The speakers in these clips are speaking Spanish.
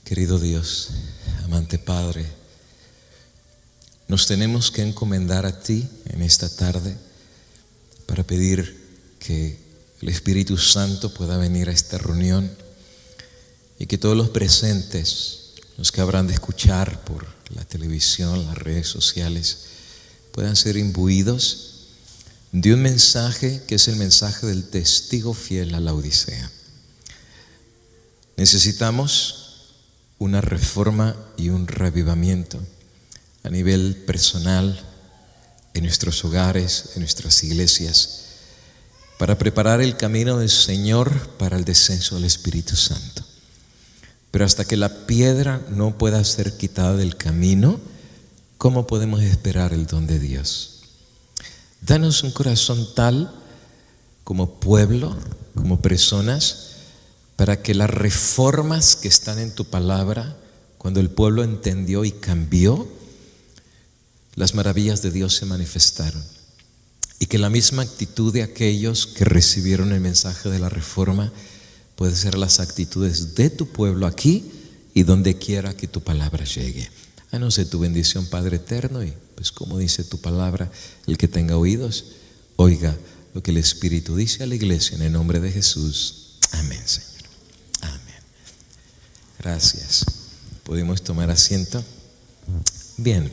Querido Dios, amante Padre, nos tenemos que encomendar a ti en esta tarde para pedir que el Espíritu Santo pueda venir a esta reunión y que todos los presentes, los que habrán de escuchar por la televisión, las redes sociales, puedan ser imbuidos de un mensaje que es el mensaje del testigo fiel a la Odisea. Necesitamos una reforma y un revivamiento a nivel personal, en nuestros hogares, en nuestras iglesias, para preparar el camino del Señor para el descenso del Espíritu Santo. Pero hasta que la piedra no pueda ser quitada del camino, ¿cómo podemos esperar el don de Dios? Danos un corazón tal, como pueblo, como personas, para que las reformas que están en tu palabra, cuando el pueblo entendió y cambió, las maravillas de Dios se manifestaron. Y que la misma actitud de aquellos que recibieron el mensaje de la reforma puede ser las actitudes de tu pueblo aquí y donde quiera que tu palabra llegue. Danos de tu bendición, Padre eterno, y pues como dice tu palabra, el que tenga oídos, oiga lo que el Espíritu dice a la iglesia en el nombre de Jesús. Amén, Señor. Amén. Gracias. ¿Podemos tomar asiento? Bien.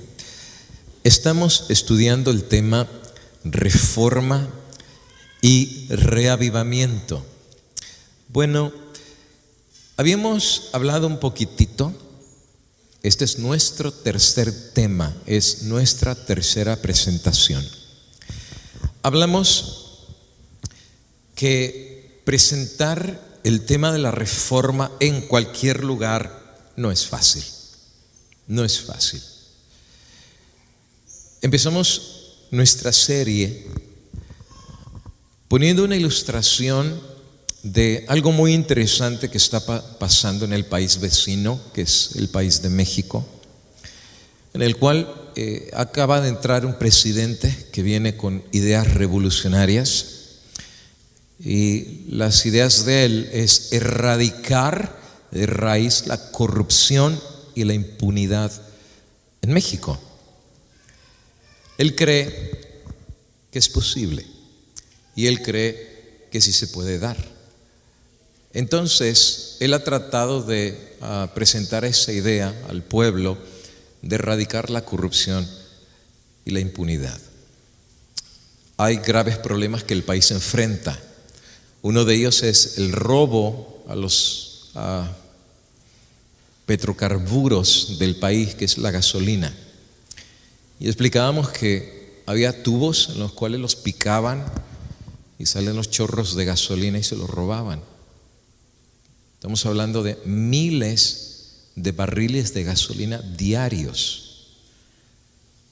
Estamos estudiando el tema reforma y reavivamiento. Bueno, habíamos hablado un poquitito. Este es nuestro tercer tema, es nuestra tercera presentación. Hablamos que presentar el tema de la reforma en cualquier lugar no es fácil. No es fácil. Empezamos nuestra serie poniendo una ilustración de algo muy interesante que está pasando en el país vecino, que es el país de México, en el cual acaba de entrar un presidente que viene con ideas revolucionarias, y las ideas de él es erradicar de raíz la corrupción y la impunidad en México. Él cree que es posible y él cree que sí se puede dar. Entonces, él ha tratado de presentar esa idea al pueblo de erradicar la corrupción y la impunidad. Hay graves problemas que el país enfrenta. Uno de ellos es el robo a los petrocarburos del país, que es la gasolina. Y explicábamos que había tubos en los cuales los picaban y salen los chorros de gasolina y se los robaban. Estamos hablando de miles de barriles de gasolina diarios.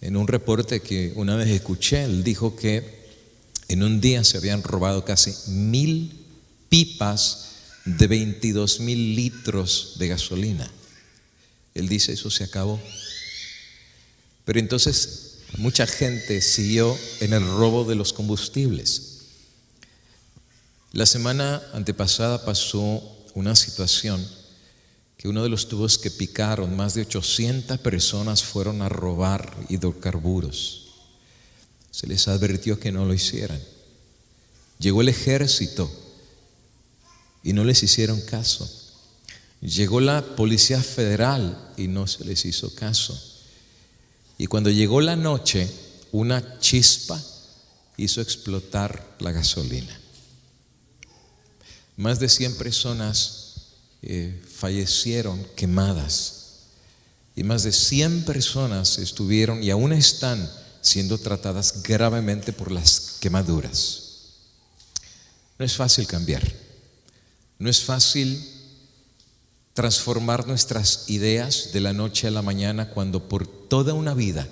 En un reporte que una vez escuché, él dijo que en un día se habían robado casi 1,000 pipas de 22,000 litros de gasolina. Él dice, eso se acabó. Pero entonces mucha gente siguió en el robo de los combustibles. La semana antepasada pasó una situación que uno de los tubos que picaron, más de 800 personas fueron a robar hidrocarburos. Se les advirtió que no lo hicieran. Llegó el ejército y no les hicieron caso. Llegó la Policía Federal y no se les hizo caso. Y cuando llegó la noche, una chispa hizo explotar la gasolina. Más de 100 personas fallecieron quemadas. Y más de 100 personas estuvieron y aún están siendo tratadas gravemente por las quemaduras. No es fácil cambiar. No es fácil transformar nuestras ideas de la noche a la mañana cuando por toda una vida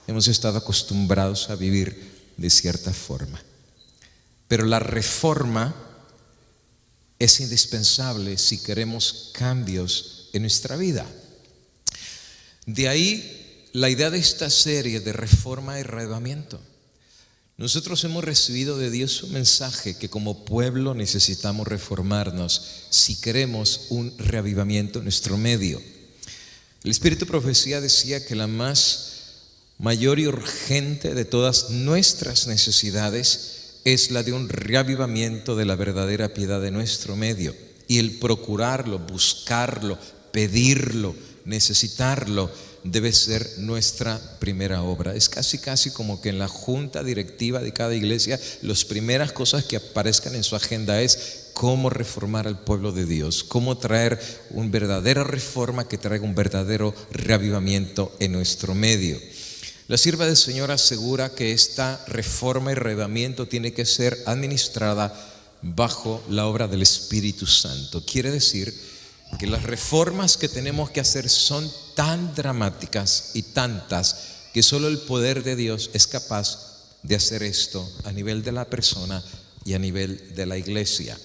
hemos estado acostumbrados a vivir de cierta forma. Pero la reforma es indispensable si queremos cambios en nuestra vida. De ahí la idea de esta serie de reforma y reavivamiento. Nosotros hemos recibido de Dios un mensaje que como pueblo necesitamos reformarnos si queremos un reavivamiento en nuestro medio. El Espíritu de Profecía decía que la mayor y urgente de todas nuestras necesidades es la de un reavivamiento de la verdadera piedad de nuestro medio. Y el procurarlo, buscarlo, pedirlo, necesitarlo, debe ser nuestra primera obra. Es casi como que en la junta directiva de cada iglesia, las primeras cosas que aparezcan en su agenda es cómo reformar al pueblo de Dios, cómo traer una verdadera reforma que traiga un verdadero reavivamiento en nuestro medio. La sierva del Señor asegura que esta reforma y reavivamiento tiene que ser administrada bajo la obra del Espíritu Santo. Quiere decir que las reformas que tenemos que hacer son tan dramáticas y tantas que solo el poder de Dios es capaz de hacer esto a nivel de la persona y a nivel de la iglesia.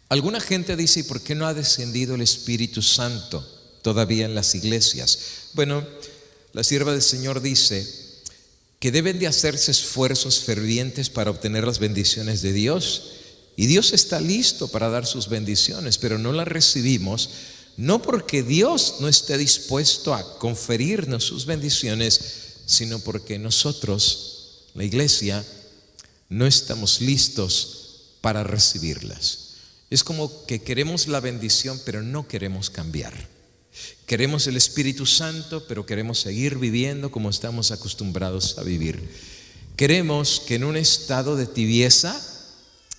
Alguna gente dice: ¿y por qué no ha descendido el Espíritu Santo todavía en las iglesias? Bueno, la sierva del Señor dice que deben de hacerse esfuerzos fervientes para obtener las bendiciones de Dios. Y Dios está listo para dar sus bendiciones, pero no las recibimos, no porque Dios no esté dispuesto a conferirnos sus bendiciones, sino porque nosotros, la iglesia, no estamos listos para recibirlas. Es como que queremos la bendición, pero no queremos cambiar. Queremos el Espíritu Santo, pero queremos seguir viviendo como estamos acostumbrados a vivir. Queremos que en un estado de tibieza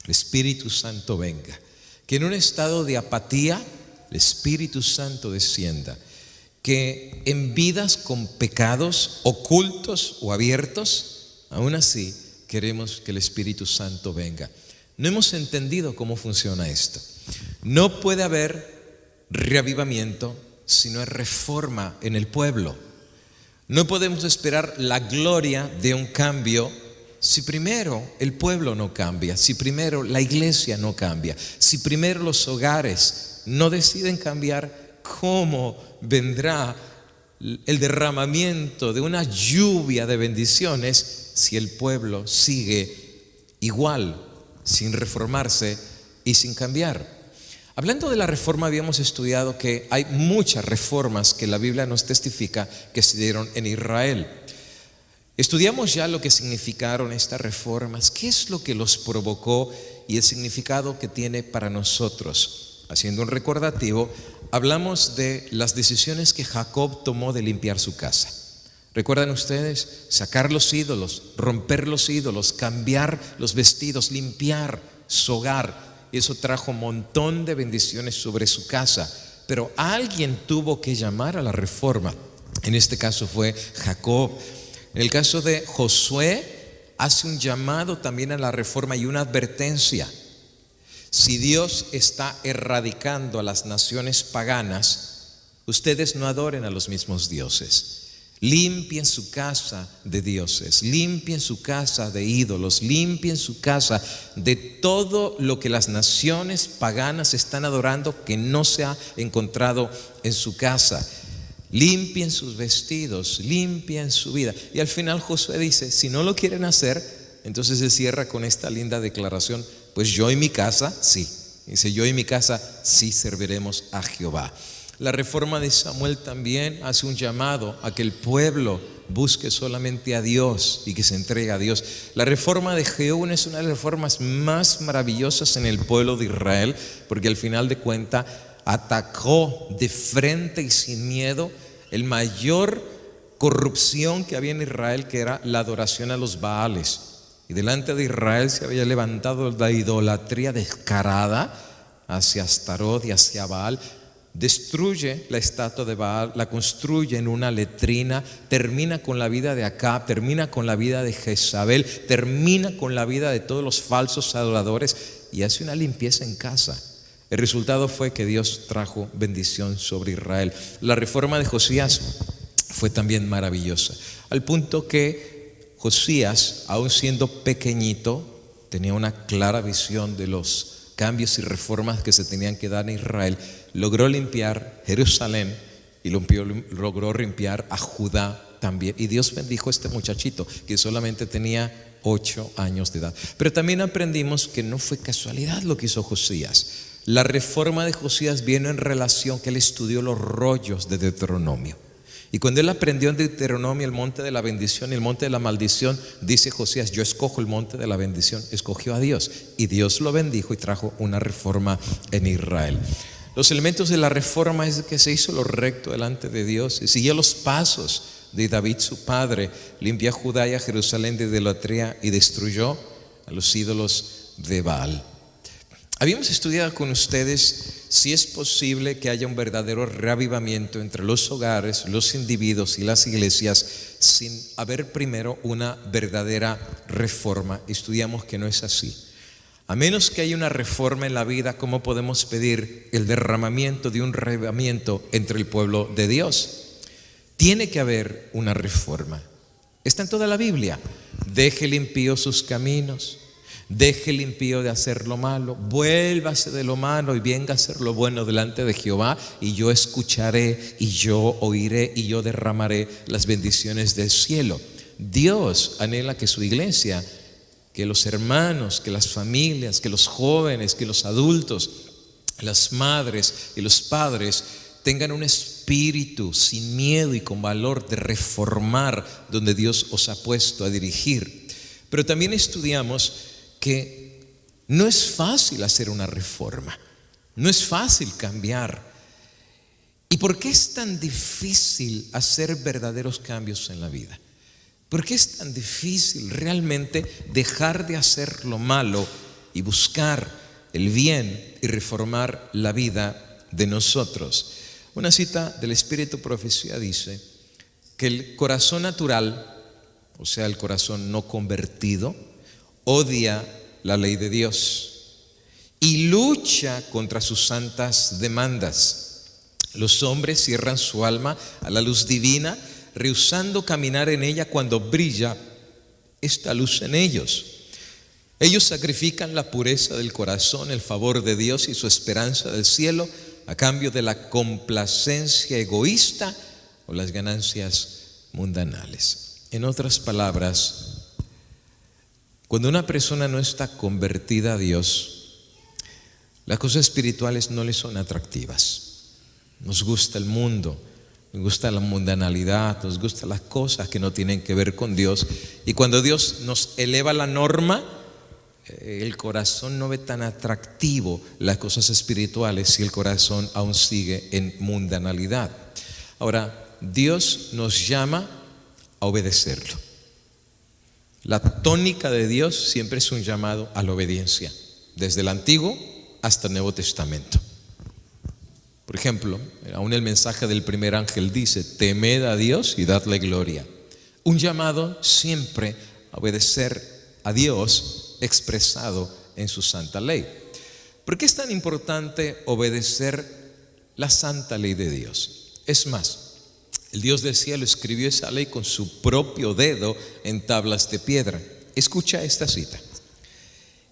el Espíritu Santo venga, que en un estado de apatía el Espíritu Santo descienda, que en vidas con pecados ocultos o abiertos, aún así queremos que el Espíritu Santo venga. No hemos entendido cómo funciona esto. No puede haber reavivamiento si no hay reforma en el pueblo. No podemos esperar la gloria de un cambio si primero el pueblo no cambia, si primero la iglesia no cambia, si primero los hogares no deciden cambiar. ¿Cómo vendrá el derramamiento de una lluvia de bendiciones si el pueblo sigue igual, sin reformarse y sin cambiar? Hablando de la reforma, habíamos estudiado que hay muchas reformas que la Biblia nos testifica que se dieron en Israel. Estudiamos ya lo que significaron estas reformas, qué es lo que los provocó y el significado que tiene para nosotros. Haciendo un recordativo, hablamos de las decisiones que Jacob tomó de limpiar su casa. ¿Recuerdan ustedes? Sacar los ídolos, romper los ídolos, cambiar los vestidos, limpiar su hogar. Y eso trajo un montón de bendiciones sobre su casa. Pero alguien tuvo que llamar a la reforma. En este caso fue Jacob. En el caso de Josué, hace un llamado también a la reforma y una advertencia. Si Dios está erradicando a las naciones paganas, ustedes no adoren a los mismos dioses. Limpien su casa de dioses, limpien su casa de ídolos, limpien su casa de todo lo que las naciones paganas están adorando que no se ha encontrado en su casa. Limpien sus vestidos, limpien su vida. Y al final Josué dice: si no lo quieren hacer, entonces se cierra con esta linda declaración: pues yo y mi casa, sí. Dice: yo y mi casa sí serviremos a Jehová. La reforma de Samuel también hace un llamado a que el pueblo busque solamente a Dios y que se entregue a Dios. La reforma de Jehú es una de las reformas más maravillosas en el pueblo de Israel, porque al final de cuentas atacó de frente y sin miedo el mayor corrupción que había en Israel, que era la adoración a los Baales. Y delante de Israel se había levantado la idolatría descarada hacia Astarot y hacia Baal. Destruye la estatua de Baal, la construye en una letrina, termina con la vida de Acab, termina con la vida de Jezabel, termina con la vida de todos los falsos adoradores y hace una limpieza en casa. El resultado fue que Dios trajo bendición sobre Israel. La reforma de Josías fue también maravillosa, al punto que Josías, aun siendo pequeñito, tenía una clara visión de los cambios y reformas que se tenían que dar en Israel. Logró limpiar Jerusalén y logró limpiar a Judá también. Y Dios bendijo a este muchachito que solamente tenía 8 años de edad. Pero también aprendimos que no fue casualidad lo que hizo Josías. La reforma de Josías vino en relación que él estudió los rollos de Deuteronomio. Y cuando él aprendió en Deuteronomio el monte de la bendición y el monte de la maldición, dice Josías: yo escojo el monte de la bendición. Escogió a Dios y Dios lo bendijo y trajo una reforma en Israel. Los elementos de la reforma es que se hizo lo recto delante de Dios y siguió los pasos de David su padre. Limpió a Judá y a Jerusalén de idolatría y destruyó a los ídolos de Baal. Habíamos estudiado con ustedes si es posible que haya un verdadero reavivamiento entre los hogares, los individuos y las iglesias sin haber primero una verdadera reforma. Estudiamos que no es así. A menos que haya una reforma en la vida, ¿cómo podemos pedir el derramamiento de un reavivamiento entre el pueblo de Dios? Tiene que haber una reforma. Está en toda la Biblia. Deje el impío sus caminos. Deje el impío de hacer lo malo, vuélvase de lo malo y venga a hacer lo bueno delante de Jehová, y yo escucharé y yo oiré y yo derramaré las bendiciones del cielo. Dios anhela que su iglesia, que los hermanos, que las familias, que los jóvenes, que los adultos, las madres y los padres tengan un espíritu sin miedo y con valor de reformar donde Dios os ha puesto a dirigir. Pero también estudiamos que no es fácil hacer una reforma, no es fácil cambiar. ¿Y por qué es tan difícil hacer verdaderos cambios en la vida? ¿Por qué es tan difícil realmente dejar de hacer lo malo y buscar el bien y reformar la vida de nosotros? Una cita del Espíritu Profecía dice que el corazón natural, o sea, el corazón no convertido, odia la ley de Dios y lucha contra sus santas demandas. Los hombres cierran su alma a la luz divina, rehusando caminar en ella cuando brilla esta luz en ellos. Ellos sacrifican la pureza del corazón, el favor de Dios y su esperanza del cielo a cambio de la complacencia egoísta o las ganancias mundanales. En otras palabras, cuando una persona no está convertida a Dios, las cosas espirituales no le son atractivas. Nos gusta el mundo, nos gusta la mundanalidad, nos gustan las cosas que no tienen que ver con Dios. Y cuando Dios nos eleva la norma, el corazón no ve tan atractivo las cosas espirituales si el corazón aún sigue en mundanalidad. Ahora, Dios nos llama a obedecerlo. La tónica de Dios siempre es un llamado a la obediencia, desde el Antiguo hasta el Nuevo Testamento. Por ejemplo, aún el mensaje del primer ángel dice: temed a Dios y dadle gloria. Un llamado siempre a obedecer a Dios expresado en su santa ley. ¿Por qué es tan importante obedecer la santa ley de Dios? Es más, el Dios del cielo escribió esa ley con su propio dedo en tablas de piedra. Escucha esta cita.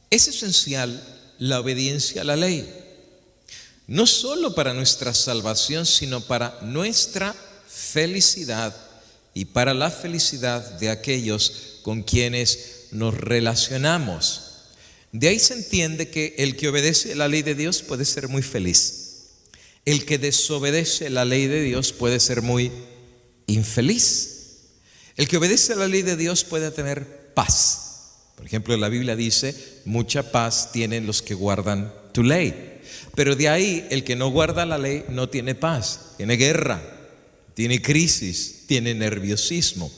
Es esencial la obediencia a la ley, no solo para nuestra salvación, sino para nuestra felicidad y para la felicidad de aquellos con quienes nos relacionamos. De ahí se entiende que el que obedece la ley de Dios puede ser muy feliz. El que desobedece la ley de Dios puede ser muy infeliz. El que obedece a la ley de Dios puede tener paz. Por ejemplo, la Biblia dice: mucha paz tienen los que guardan tu ley. Pero de ahí, el que no guarda la ley no tiene paz, tiene guerra, tiene crisis, tiene nerviosismo.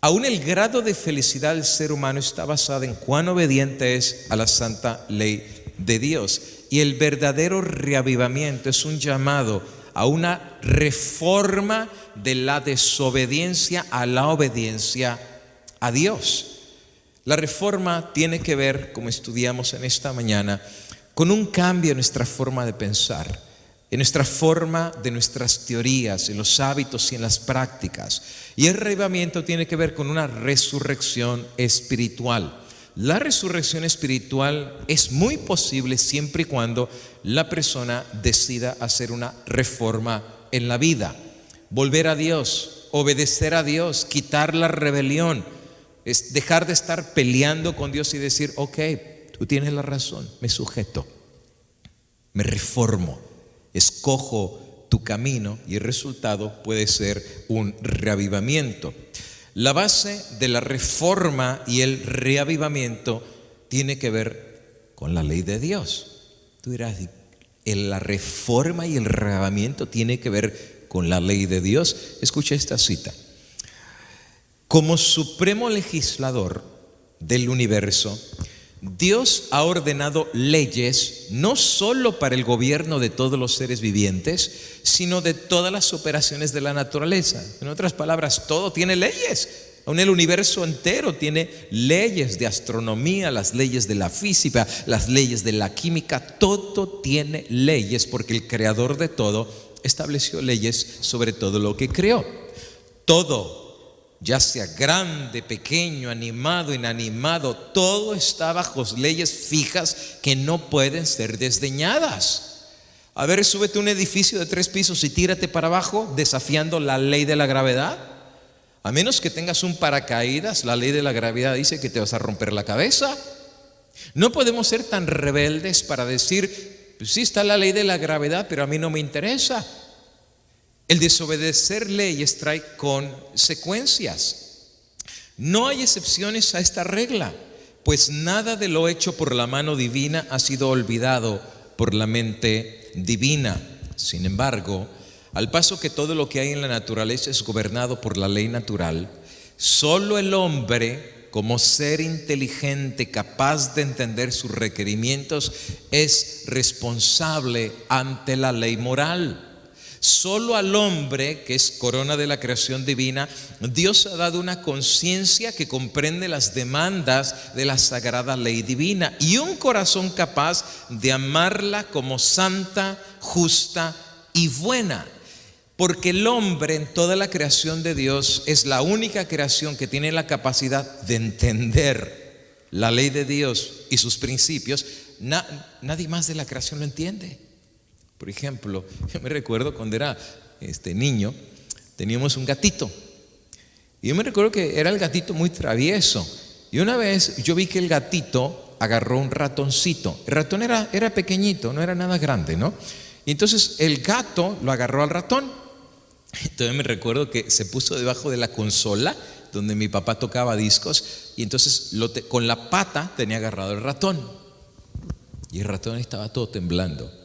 Aún el grado de felicidad del ser humano está basado en cuán obediente es a la santa ley de Dios. Y el verdadero reavivamiento es un llamado a una reforma de la desobediencia a la obediencia a Dios. La reforma tiene que ver, como estudiamos en esta mañana, con un cambio en nuestra forma de pensar, en nuestra forma de nuestras teorías, en los hábitos y en las prácticas. Y el reavivamiento tiene que ver con una resurrección espiritual. La resurrección espiritual es muy posible siempre y cuando la persona decida hacer una reforma en la vida, volver a Dios, obedecer a Dios, quitar la rebelión, es dejar de estar peleando con Dios y decir: ok, tú tienes la razón, me sujeto, me reformo, escojo tu camino, y el resultado puede ser un reavivamiento. La base de la reforma y el reavivamiento tiene que ver con la ley de Dios. Tú dirás, la reforma y el reavivamiento tiene que ver con la ley de Dios. Escucha esta cita: como supremo legislador del universo, Dios ha ordenado leyes no solo para el gobierno de todos los seres vivientes, sino de todas las operaciones de la naturaleza. En otras palabras, todo tiene leyes. Aún el universo entero tiene leyes de astronomía, las leyes de la física, las leyes de la química. Todo tiene leyes porque el creador de todo estableció leyes sobre todo lo que creó. Todo, ya sea grande, pequeño, animado, inanimado, todo está bajo leyes fijas que no pueden ser desdeñadas. A ver, súbete a un edificio de 3 pisos y tírate para abajo desafiando la ley de la gravedad. A menos que tengas un paracaídas, la ley de la gravedad dice que te vas a romper la cabeza. No podemos ser tan rebeldes para decir: pues sí está la ley de la gravedad, pero a mí no me interesa. El desobedecer leyes trae consecuencias. No hay excepciones a esta regla, pues nada de lo hecho por la mano divina ha sido olvidado por la mente divina. Sin embargo, al paso que todo lo que hay en la naturaleza es gobernado por la ley natural, solo el hombre, como ser inteligente, capaz de entender sus requerimientos, es responsable ante la ley moral. Solo al hombre, que es corona de la creación divina, Dios ha dado una conciencia que comprende las demandas de la sagrada ley divina y un corazón capaz de amarla como santa, justa y buena. Porque el hombre en toda la creación de Dios es la única creación que tiene la capacidad de entender la ley de Dios y sus principios. Nadie más de la creación lo entiende. Por ejemplo, yo me recuerdo cuando era niño, teníamos un gatito. Y yo me recuerdo que era el gatito muy travieso. Y una vez yo vi que el gatito agarró un ratoncito. El ratón era pequeñito, no era nada grande, ¿no? Y entonces el gato lo agarró al ratón. Entonces me recuerdo que se puso debajo de la consola donde mi papá tocaba discos. Y entonces con la pata tenía agarrado el ratón. Y el ratón estaba todo temblando.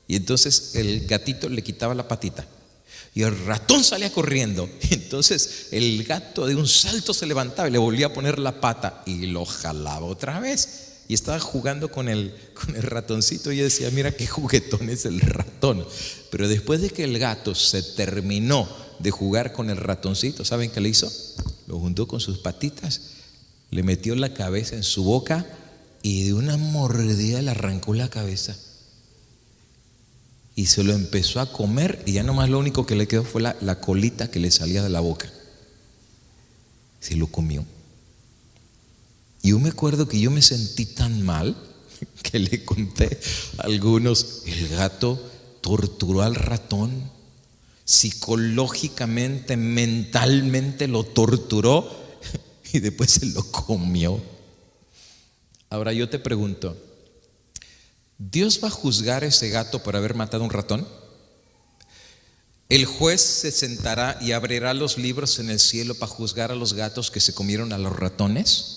Y entonces el gatito le quitaba la patita y el ratón salía corriendo. Entonces el gato de un salto se levantaba y le volvía a poner la pata y lo jalaba otra vez. Y estaba jugando con el ratoncito y yo decía: mira qué juguetón es el ratón. Pero después de que el gato se terminó de jugar con el ratoncito, ¿saben qué le hizo? Lo juntó con sus patitas, le metió la cabeza en su boca y de una mordida le arrancó la cabeza. Y se lo empezó a comer y ya nomás lo único que le quedó fue la colita que le salía de la boca. Se lo comió. Y yo me acuerdo que yo me sentí tan mal que le conté a algunos: el gato torturó al ratón, psicológicamente, mentalmente lo torturó y después se lo comió. Ahora yo te pregunto, ¿Dios va a juzgar a ese gato por haber matado a un ratón? El juez se sentará y abrirá los libros en el cielo para juzgar a los gatos que se comieron a los ratones.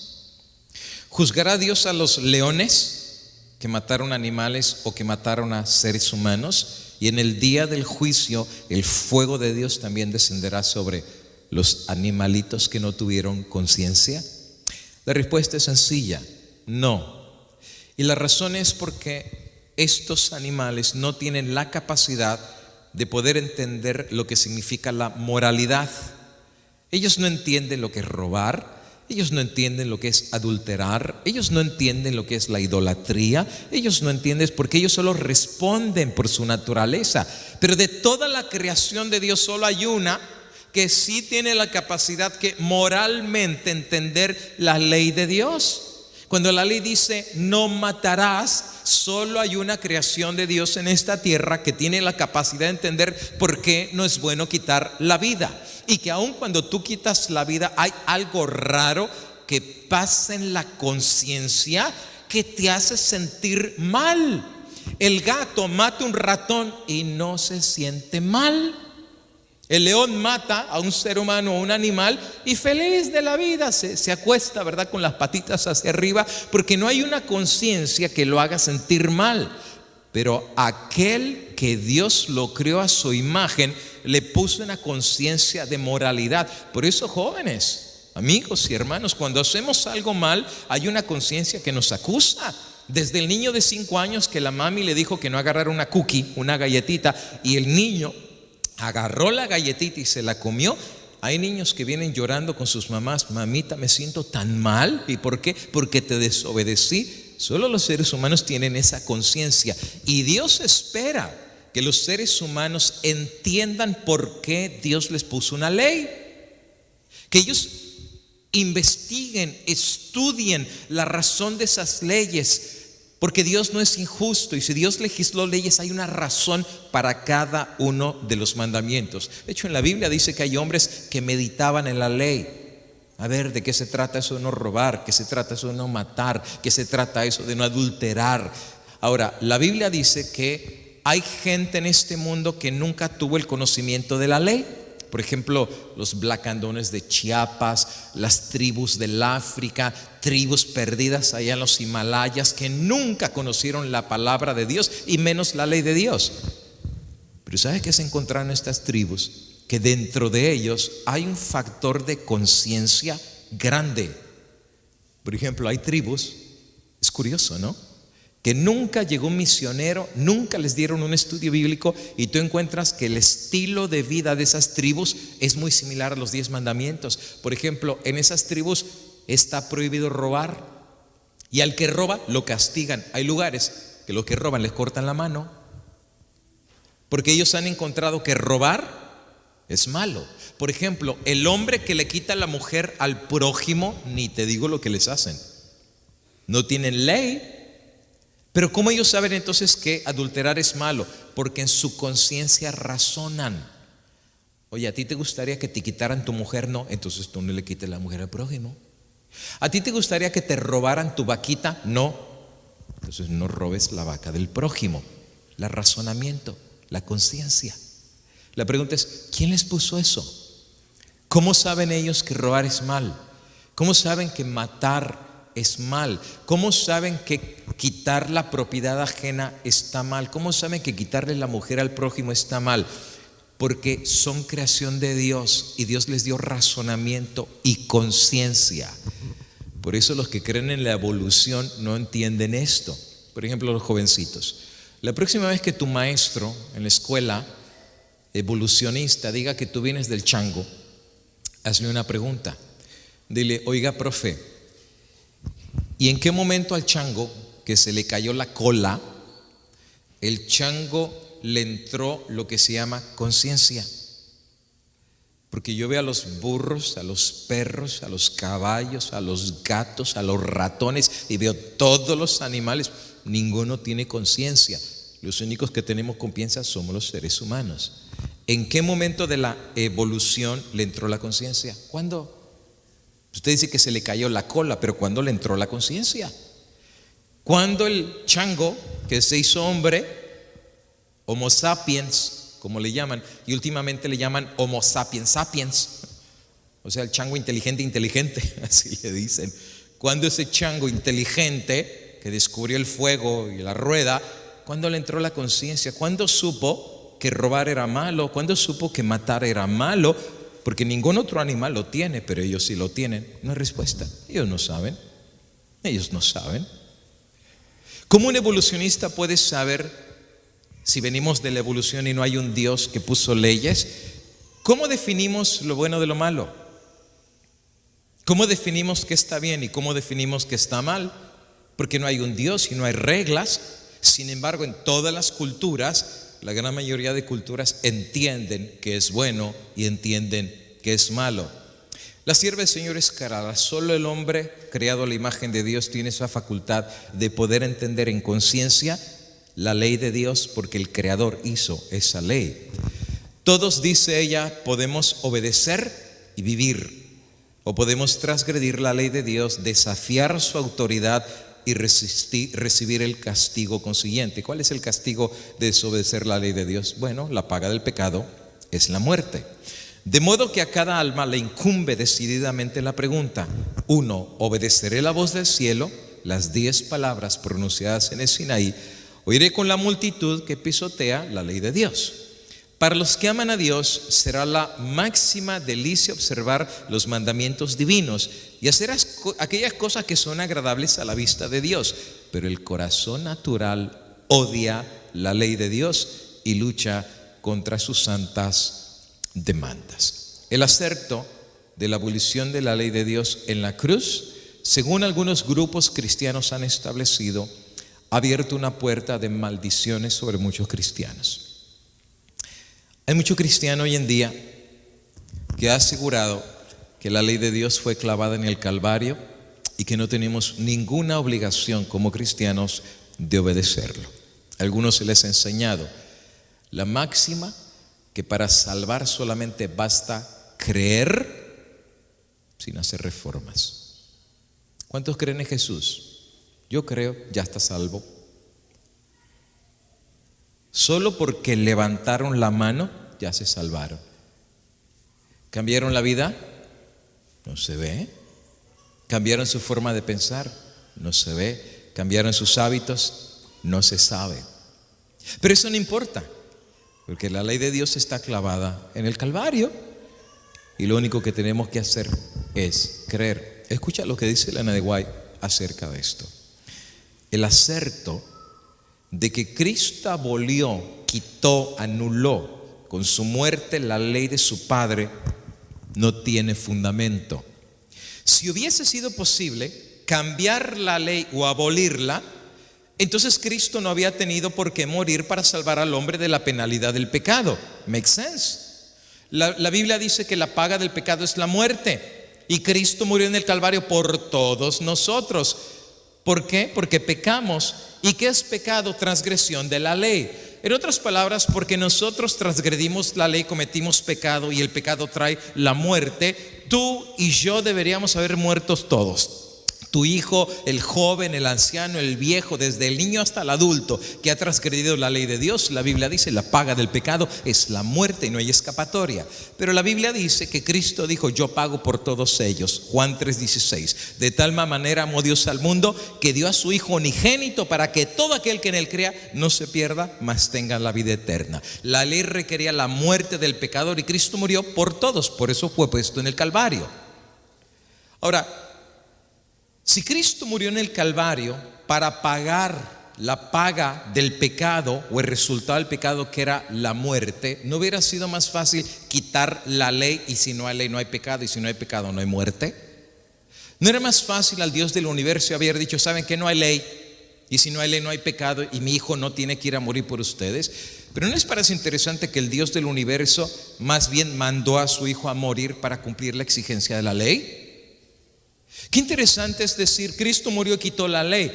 ¿Juzgará Dios a los leones que mataron animales o que mataron a seres humanos? Y en el día del juicio el fuego de Dios también descenderá sobre los animalitos que no tuvieron conciencia. La respuesta es sencilla: no. Y la razón es porque estos animales no tienen la capacidad de poder entender lo que significa la moralidad. Ellos no entienden lo que es robar, Ellos no entienden lo que es adulterar, ellos no entienden lo que es la idolatría, ellos no entienden porque ellos solo responden por su naturaleza. Pero de toda la creación de Dios solo hay una que sí tiene la capacidad que moralmente entender la ley de Dios. Cuando la ley dice no matarás, solo hay una creación de Dios en esta tierra que tiene la capacidad de entender por qué no es bueno quitar la vida. Y que aun cuando tú quitas la vida, hay algo raro que pasa en la conciencia que te hace sentir mal. El gato mata un ratón y no se siente mal. El león mata a un ser humano o un animal y feliz de la vida se acuesta, ¿verdad?, con las patitas hacia arriba, porque no hay una conciencia que lo haga sentir mal. Pero aquel que Dios lo creó a su imagen le puso una conciencia de moralidad. Por eso, jóvenes, amigos y hermanos, cuando hacemos algo mal, hay una conciencia que nos acusa. Desde el niño de 5 años que la mami le dijo que no agarrara una cookie, una galletita, y el niño agarró la galletita y se la comió. Hay niños que vienen llorando con sus mamás: mamita, me siento tan mal. ¿Y por qué? Porque te desobedecí. Solo los seres humanos tienen esa conciencia, y Dios espera que los seres humanos entiendan por qué Dios les puso una ley, que ellos investiguen, estudien la razón de esas leyes. Porque Dios no es injusto, y si Dios legisló leyes, hay una razón para cada uno de los mandamientos. De hecho, en la Biblia dice que hay hombres que meditaban en la ley. A ver, ¿de qué se trata eso de no robar? ¿Qué se trata eso de no matar? ¿Qué se trata eso de no adulterar? Ahora, la Biblia dice que hay gente en este mundo que nunca tuvo el conocimiento de la ley. Por ejemplo, los blacandones de Chiapas, las tribus del África, tribus perdidas allá en los Himalayas, que nunca conocieron la palabra de Dios y menos la ley de Dios. Pero ¿sabe qué se encontraron en estas tribus? Que dentro de ellos hay un factor de conciencia grande. Por ejemplo, hay tribus, es curioso, ¿no?, que nunca llegó un misionero, nunca les dieron un estudio bíblico, y tú encuentras que el estilo de vida de esas tribus es muy similar a los 10 mandamientos. Por ejemplo, en esas tribus está prohibido robar, y al que roba lo castigan. Hay lugares que los que roban les cortan la mano, porque ellos han encontrado que robar es malo. Por ejemplo, el hombre que le quita la mujer al prójimo, ni te digo lo que les hacen. No tienen ley. Pero ¿cómo ellos saben entonces que adulterar es malo? Porque en su conciencia razonan. Oye, ¿a ti te gustaría que te quitaran tu mujer? No, entonces tú no le quites la mujer al prójimo. ¿A ti te gustaría que te robaran tu vaquita? No, entonces no robes la vaca del prójimo. El razonamiento, la conciencia. La pregunta es, ¿quién les puso eso? ¿Cómo saben ellos que robar es mal? ¿Cómo saben que matar es mal? ¿Cómo saben que quitar la propiedad ajena está mal? ¿Cómo saben que quitarle la mujer al prójimo está mal? Porque son creación de Dios, y Dios les dio razonamiento y conciencia. Por eso los que creen en la evolución no entienden esto. Por ejemplo, los jovencitos. La próxima vez que tu maestro en la escuela evolucionista diga que tú vienes del chango, hazle una pregunta. Dile: oiga, profe, ¿y en qué momento al chango, que se le cayó la cola, el chango le entró lo que se llama conciencia? Porque yo veo a los burros, a los perros, a los caballos, a los gatos, a los ratones, y veo todos los animales, ninguno tiene conciencia. Los únicos que tenemos conciencia somos los seres humanos. ¿En qué momento de la evolución le entró la conciencia? ¿Cuándo? Usted dice que se le cayó la cola, pero ¿cuándo le entró la conciencia? Cuando el chango, que se hizo hombre, Homo sapiens, como le llaman, y últimamente le llaman Homo sapiens sapiens, o sea, el chango inteligente, así le dicen. Cuando ese chango inteligente que descubrió el fuego y la rueda, ¿cuándo le entró la conciencia? ¿Cuándo supo que robar era malo? ¿Cuándo supo que matar era malo? Porque ningún otro animal lo tiene, pero ellos sí lo tienen. No hay respuesta. Ellos no saben. Ellos no saben. ¿Cómo un evolucionista puede saber si venimos de la evolución y no hay un Dios que puso leyes? ¿Cómo definimos lo bueno de lo malo? ¿Cómo definimos qué está bien y cómo definimos qué está mal? Porque no hay un Dios y no hay reglas. Sin embargo, en todas las culturas, la gran mayoría de culturas entienden que es bueno y entienden que es malo. La sierva del Señor es clara. Solo el hombre creado a la imagen de Dios tiene esa facultad de poder entender en conciencia la ley de Dios, porque el Creador hizo esa ley. Todos, dice ella, podemos obedecer y vivir, o podemos transgredir la ley de Dios, desafiar su autoridad y recibir el castigo consiguiente. ¿Cuál es el castigo de desobedecer la ley de Dios? Bueno, la paga del pecado es la muerte. De modo que a cada alma le incumbe decididamente la pregunta: 1. ¿Obedeceré la voz del cielo, las 10 palabras pronunciadas en el Sinaí, o iré con la multitud que pisotea la ley de Dios? Para los que aman a Dios será la máxima delicia observar los mandamientos divinos y hacer aquellas cosas que son agradables a la vista de Dios. Pero el corazón natural odia la ley de Dios y lucha contra sus santas demandas. El acerto de la abolición de la ley de Dios en la cruz, según algunos grupos cristianos han establecido, ha abierto una puerta de maldiciones sobre muchos cristianos. Hay mucho cristiano hoy en día que ha asegurado que la ley de Dios fue clavada en el Calvario y que no tenemos ninguna obligación como cristianos de obedecerlo. A algunos se les ha enseñado la máxima que para salvar solamente basta creer sin hacer reformas. ¿Cuántos creen en Jesús? Yo creo, ya está salvo. Solo porque levantaron la mano ya se salvaron. ¿Cambiaron la vida? No se ve. ¿Cambiaron su forma de pensar? No se ve. ¿Cambiaron sus hábitos? No se sabe. Pero eso no importa, porque la ley de Dios está clavada en el Calvario y lo único que tenemos que hacer es creer. Escucha lo que dice Elena de White acerca de esto. El acerto de que Cristo abolió, quitó, anuló con su muerte la ley de su Padre no tiene fundamento. Si hubiese sido posible cambiar la ley o abolirla, entonces Cristo no había tenido por qué morir para salvar al hombre de la penalidad del pecado. Makes sense. La Biblia dice que la paga del pecado es la muerte y Cristo murió en el Calvario por todos nosotros. ¿Por qué? Porque pecamos. ¿Y qué es pecado? Transgresión de la ley. En otras palabras, porque nosotros transgredimos la ley, cometimos pecado y el pecado trae la muerte. Tú y yo deberíamos haber muerto todos. Tu hijo, el joven, el anciano, el viejo, desde el niño hasta el adulto que ha transgredido la ley de Dios. La Biblia dice: la paga del pecado es la muerte y no hay escapatoria. Pero la Biblia dice que Cristo dijo: yo pago por todos ellos. Juan 3:16. De tal manera amó Dios al mundo que dio a su Hijo unigénito para que todo aquel que en él crea no se pierda, mas tenga la vida eterna. La ley requería la muerte del pecador y Cristo murió por todos. Por eso fue puesto en el Calvario. Ahora, si Cristo murió en el Calvario para pagar la paga del pecado o el resultado del pecado, que era la muerte, ¿no hubiera sido más fácil quitar la ley? Y si no hay ley no hay pecado, y si no hay pecado no hay muerte. ¿No era más fácil al Dios del universo haber dicho: saben que no hay ley, y si no hay ley no hay pecado, y mi hijo no tiene que ir a morir por ustedes? Pero ¿no les parece interesante que el Dios del universo más bien mandó a su hijo a morir para cumplir la exigencia de la ley? Qué interesante es decir: Cristo murió y quitó la ley.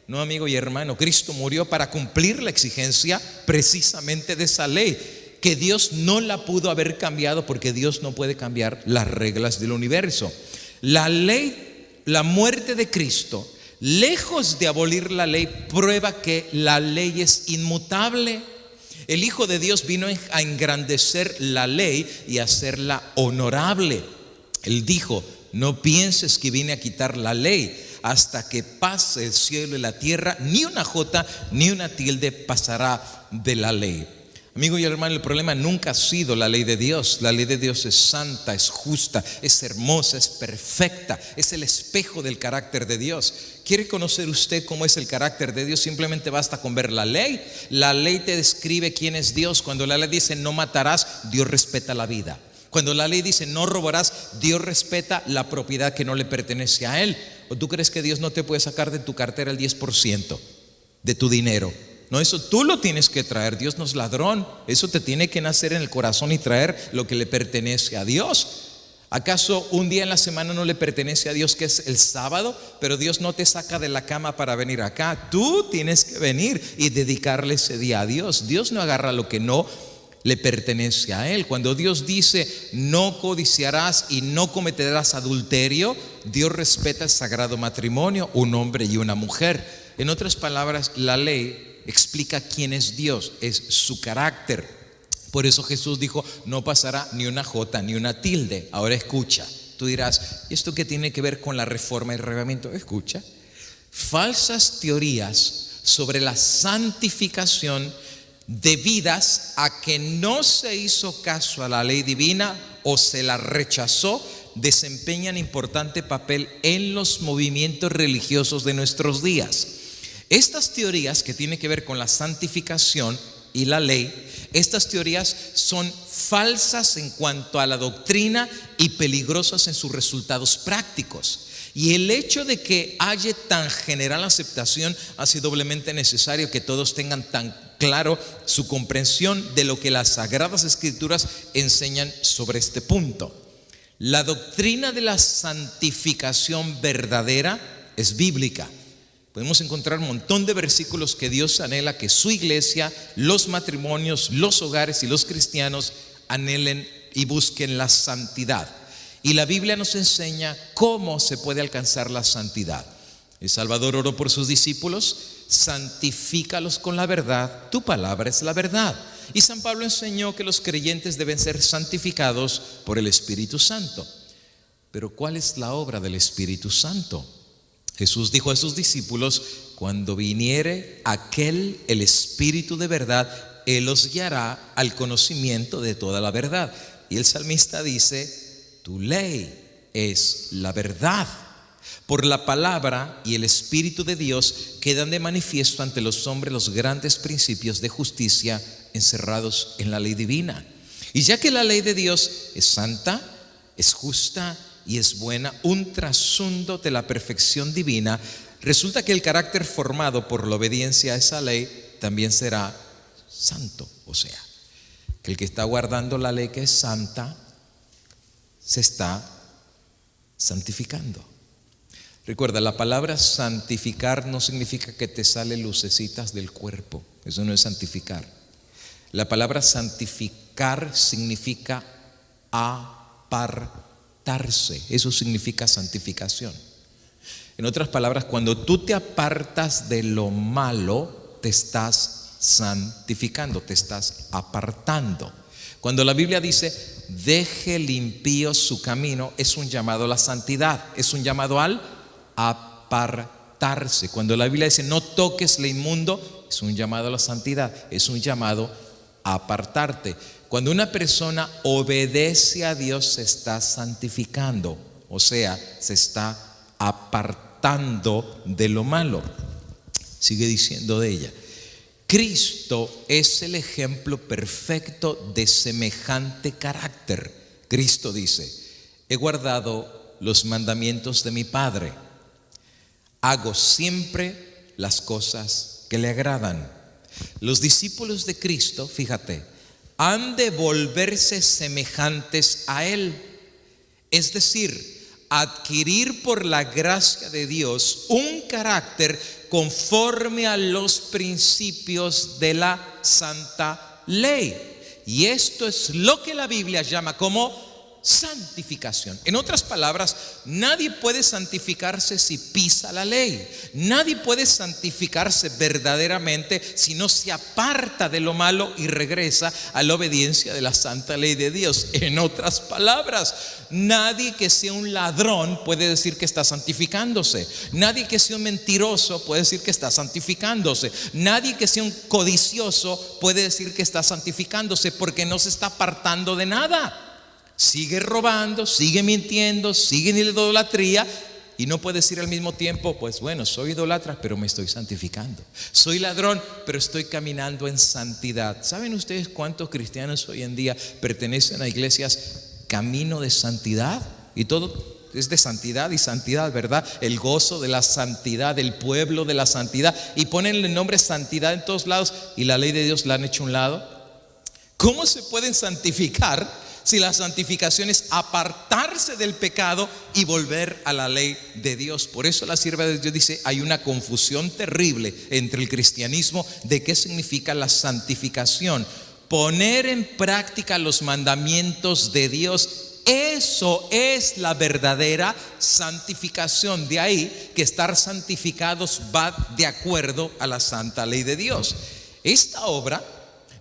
No, amigo y hermano, Cristo murió para cumplir la exigencia precisamente de esa ley, que Dios no la pudo haber cambiado, porque Dios no puede cambiar las reglas del universo. La ley, la muerte de Cristo, lejos de abolir la ley, prueba que la ley es inmutable. El Hijo de Dios vino a engrandecer la ley y a hacerla honorable. Él dijo: no pienses que vine a quitar la ley. Hasta que pase el cielo y la tierra, ni una jota ni una tilde pasará de la ley. Amigo y hermano, el problema nunca ha sido la ley de Dios. La ley de Dios es santa, es justa, es hermosa, es perfecta, es el espejo del carácter de Dios. ¿Quiere conocer usted cómo es el carácter de Dios? Simplemente basta con ver la ley. La ley te describe quién es Dios. Cuando la ley dice no matarás, Dios respeta la vida. Cuando la ley dice no robarás, Dios respeta la propiedad que no le pertenece a Él. ¿O tú crees que Dios no te puede sacar de tu cartera el 10% de tu dinero? No, eso tú lo tienes que traer. Dios no es ladrón. Eso te tiene que nacer en el corazón y traer lo que le pertenece a Dios. ¿Acaso un día en la semana no le pertenece a Dios, que es el sábado? Pero Dios no te saca de la cama para venir acá. Tú tienes que venir y dedicarle ese día a Dios. Dios no agarra lo que no le pertenece a Él. Cuando Dios dice no codiciarás y no cometerás adulterio, Dios respeta el sagrado matrimonio, un hombre y una mujer. En otras palabras, la ley explica quién es Dios, es su carácter. Por eso Jesús dijo, no pasará ni una jota ni una tilde. Ahora escucha, tú dirás, ¿y esto qué tiene que ver con la reforma y el arrebatamiento? Escucha, falsas teorías sobre la santificación debidas a que no se hizo caso a la ley divina o se la rechazó, desempeñan importante papel en los movimientos religiosos de nuestros días. Estas teorías que tienen que ver con la santificación y la ley, estas teorías son falsas en cuanto a la doctrina y peligrosas en sus resultados prácticos. Y el hecho de que haya tan general aceptación hace doblemente necesario que todos tengan tan claro su comprensión de lo que las Sagradas Escrituras enseñan sobre este punto. La doctrina de la santificación verdadera es bíblica. Podemos encontrar un montón de versículos que Dios anhela que su iglesia, los matrimonios, los hogares y los cristianos anhelen y busquen la santidad. Y la Biblia nos enseña cómo se puede alcanzar la santidad. El Salvador oró por sus discípulos: santifícalos con la verdad, tu palabra es la verdad. Y San Pablo enseñó que los creyentes deben ser santificados por el Espíritu Santo. Pero ¿cuál es la obra del Espíritu Santo? Jesús dijo a sus discípulos: cuando viniere aquel, el Espíritu de verdad, Él los guiará al conocimiento de toda la verdad. Y el salmista dice: tu ley es la verdad. Por la palabra y el Espíritu de Dios quedan de manifiesto ante los hombres los grandes principios de justicia encerrados en la ley divina. Y ya que la ley de Dios es santa, es justa y es buena, un trasundo de la perfección divina, resulta que el carácter formado por la obediencia a esa ley también será santo. O sea, que el que está guardando la ley que es santa se está santificando. Recuerda, la palabra santificar no significa que te salen lucecitas del cuerpo. Eso no es santificar. La palabra santificar significa apartarse. Eso significa santificación. En otras palabras, cuando tú te apartas de lo malo, te estás santificando, te estás apartando. Cuando la Biblia dice deje limpio su camino, es un llamado a la santidad, es un llamado al apartarse. Cuando la Biblia dice no toques lo inmundo, es un llamado a la santidad, es un llamado a apartarte. Cuando una persona obedece a Dios, se está santificando, o sea, se está apartando de lo malo. Sigue diciendo de ella: Cristo es el ejemplo perfecto de semejante carácter. Cristo dice: he guardado los mandamientos de mi Padre, hago siempre las cosas que le agradan. Los discípulos de Cristo, fíjate, han de volverse semejantes a Él, es decir, adquirir por la gracia de Dios un carácter conforme a los principios de la santa ley. Y esto es lo que la Biblia llama como santificación. En otras palabras, nadie puede santificarse si pisa la ley. Nadie puede santificarse verdaderamente si no se aparta de lo malo y regresa a la obediencia de la santa ley de Dios. En otras palabras, nadie que sea un ladrón puede decir que está santificándose. Nadie que sea un mentiroso puede decir que está santificándose. Nadie que sea un codicioso puede decir que está santificándose, porque no se está apartando de nada. Sigue robando, sigue mintiendo, sigue en la idolatría, y no puede decir al mismo tiempo: pues bueno, soy idólatra, pero me estoy santificando. Soy ladrón, pero estoy caminando en santidad. ¿Saben ustedes cuántos cristianos hoy en día pertenecen a iglesias camino de santidad, y todo es de santidad y santidad, ¿verdad? El gozo de la santidad, el pueblo de la santidad, y ponen el nombre santidad en todos lados, y la ley de Dios la han hecho a un lado. ¿Cómo se pueden santificar si la santificación es apartarse del pecado y volver a la ley de Dios? Por eso la sierva de Dios dice, hay una confusión terrible entre el cristianismo de qué significa la santificación. Poner en práctica los mandamientos de Dios, eso es la verdadera santificación. De ahí que estar santificados va de acuerdo a la santa ley de Dios. Esta obra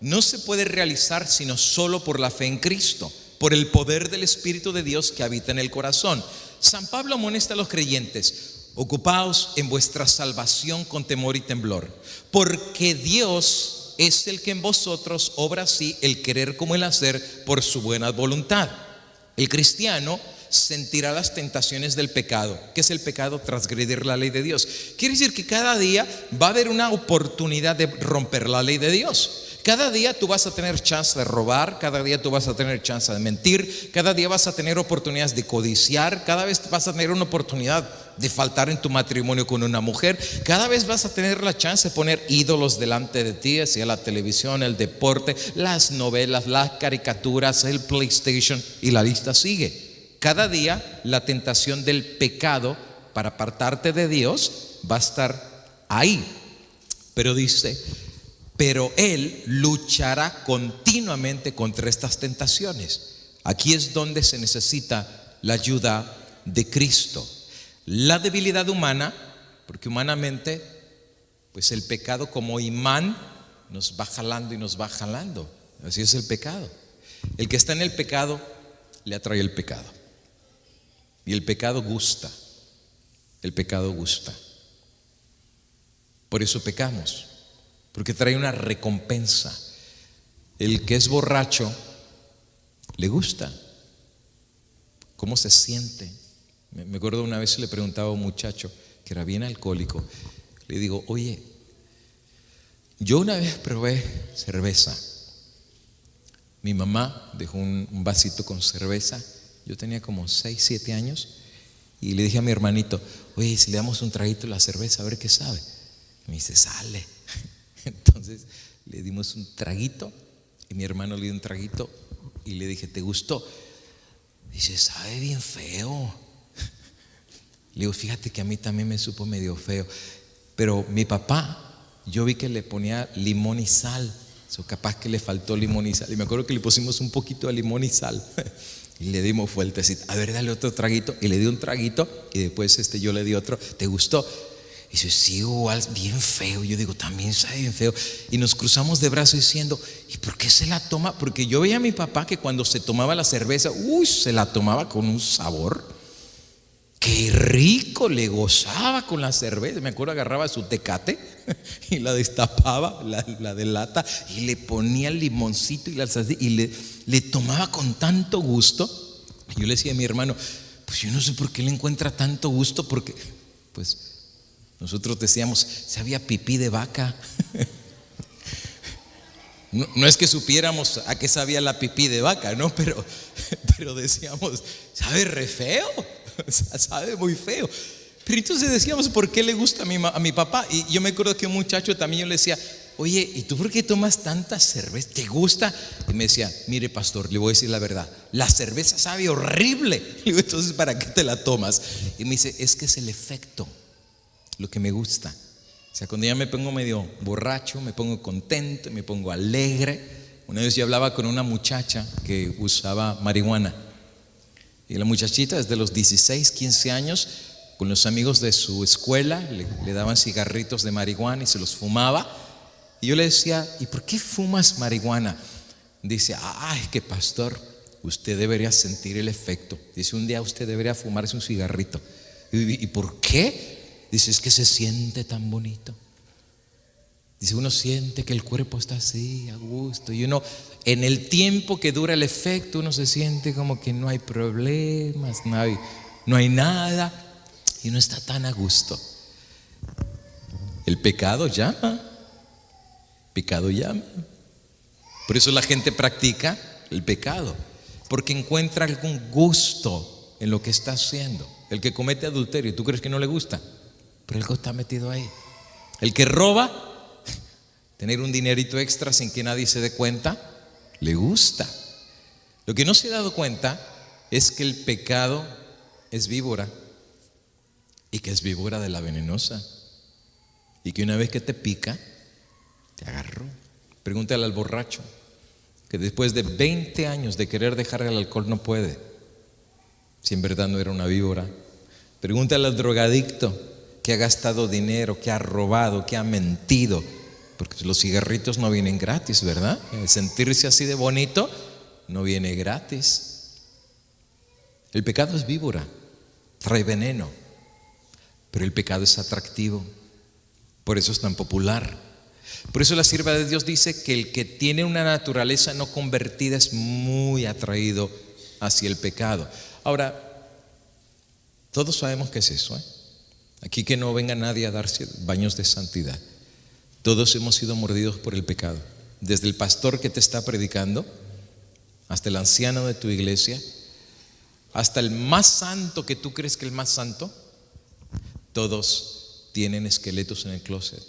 no se puede realizar sino solo por la fe en Cristo, por el poder del Espíritu de Dios que habita en el corazón. San Pablo amonesta a los creyentes: ocupaos en vuestra salvación con temor y temblor, porque Dios es el que en vosotros obra así el querer como el hacer por su buena voluntad. El cristiano sentirá las tentaciones del pecado. ¿Qué es el pecado? Transgredir la ley de Dios. Quiere decir que cada día va a haber una oportunidad de romper la ley de Dios. Cada día tú vas a tener chance de robar, cada día tú vas a tener chance de mentir, cada día vas a tener oportunidades de codiciar, cada vez vas a tener una oportunidad de faltar en tu matrimonio con una mujer, cada vez vas a tener la chance de poner ídolos delante de ti, hacia la televisión, el deporte, las novelas, las caricaturas, el PlayStation, y la lista sigue. Cada día la tentación del pecado para apartarte de Dios va a estar ahí. Pero dice, pero Él luchará continuamente contra estas tentaciones. Aquí es donde se necesita la ayuda de Cristo. La debilidad humana, porque humanamente, pues el pecado como imán nos va jalando y nos va jalando. Así es el pecado. El que está en el pecado le atrae el pecado. Y el pecado gusta. El pecado gusta. Por eso pecamos, porque trae una recompensa. El que es borracho le gusta. ¿Cómo se siente? Me acuerdo una vez le preguntaba a un muchacho que era bien alcohólico. Le digo, oye, yo una vez probé cerveza. Mi mamá dejó un vasito con cerveza. Yo tenía como 6, 7 años. Y le dije a mi hermanito, oye, si le damos un traguito a la cerveza, a ver qué sabe. Me dice, sale. Entonces le dimos un traguito y mi hermano le dio un traguito y le dije, ¿te gustó? Dice, sabe bien feo. Le digo, fíjate que a mí también me supo medio feo, pero mi papá, yo vi que le ponía limón y sal. So, capaz que le faltó limón y sal. Y me acuerdo que le pusimos un poquito de limón y sal y le dimos fuertecita. A ver, dale otro traguito. Y le di un traguito y después yo le di otro. ¿Te gustó? Y dice, sí, igual, bien feo. Yo digo, también sabe bien feo. Y nos cruzamos de brazos diciendo, ¿y por qué se la toma? Porque yo veía a mi papá que cuando se tomaba la cerveza, se la tomaba con un sabor. Qué rico, le gozaba con la cerveza. Me acuerdo, agarraba su Tecate y la destapaba, la de lata, y le ponía el limoncito y la salsa y le tomaba con tanto gusto. Y yo le decía a mi hermano, pues yo no sé por qué le encuentra tanto gusto, porque pues nosotros decíamos, sabía pipí de vaca. No es que supiéramos a qué sabía la pipí de vaca, ¿no? Pero decíamos, sabe re feo, sabe muy feo. Pero entonces decíamos, ¿por qué le gusta a mi papá? Y yo me acuerdo que un muchacho también, yo le decía, oye, ¿y tú por qué tomas tanta cerveza? ¿Te gusta? Y me decía, mire pastor, le voy a decir la verdad, la cerveza sabe horrible. Y digo, entonces, ¿para qué te la tomas? Y me dice, es que es el efecto, lo que me gusta. O sea, cuando ya me pongo medio borracho, me pongo contento, me pongo alegre. Una vez yo hablaba con una muchacha que usaba marihuana. Y la muchachita desde los 16, 15 años, con los amigos de su escuela, le daban cigarritos de marihuana y se los fumaba. Y yo le decía, ¿y por qué fumas marihuana? Dice, ay, que pastor, usted debería sentir el efecto. Dice, un día usted debería fumarse un cigarrito. ¿Y por qué? Dice, es que se siente tan bonito. Dice, uno siente que el cuerpo está así, a gusto. Y uno, en el tiempo que dura el efecto, uno se siente como que no hay problemas, no hay nada. Y uno está tan a gusto. El pecado llama. Pecado llama. Por eso la gente practica el pecado. porque encuentra algún gusto en lo que está haciendo. El que comete adulterio, ¿tú crees que no le gusta? Pero algo está metido ahí. El que roba, tener un dinerito extra sin que nadie se dé cuenta, le gusta. Lo que no se ha dado cuenta es que el pecado es víbora, y que es víbora de la venenosa, y que una vez que te pica, te agarró. Pregúntale al borracho que después de 20 años de querer dejar el alcohol no puede, si en verdad no era una víbora. Pregúntale al drogadicto que ha gastado dinero, que ha robado, que ha mentido, porque los cigarritos no vienen gratis, ¿verdad? El sentirse así de bonito no viene gratis. El pecado es víbora, trae veneno, pero el pecado es atractivo, por eso es tan popular. Por eso la sierva de Dios dice que el que tiene una naturaleza no convertida es muy atraído hacia el pecado. Ahora, todos sabemos qué es eso, ¿eh? Aquí que no venga nadie a darse baños de santidad. Todos hemos sido mordidos por el pecado, desde el pastor que te está predicando, hasta el anciano de tu iglesia, hasta el más santo que tú crees que es el más santo. Todos tienen esqueletos en el closet.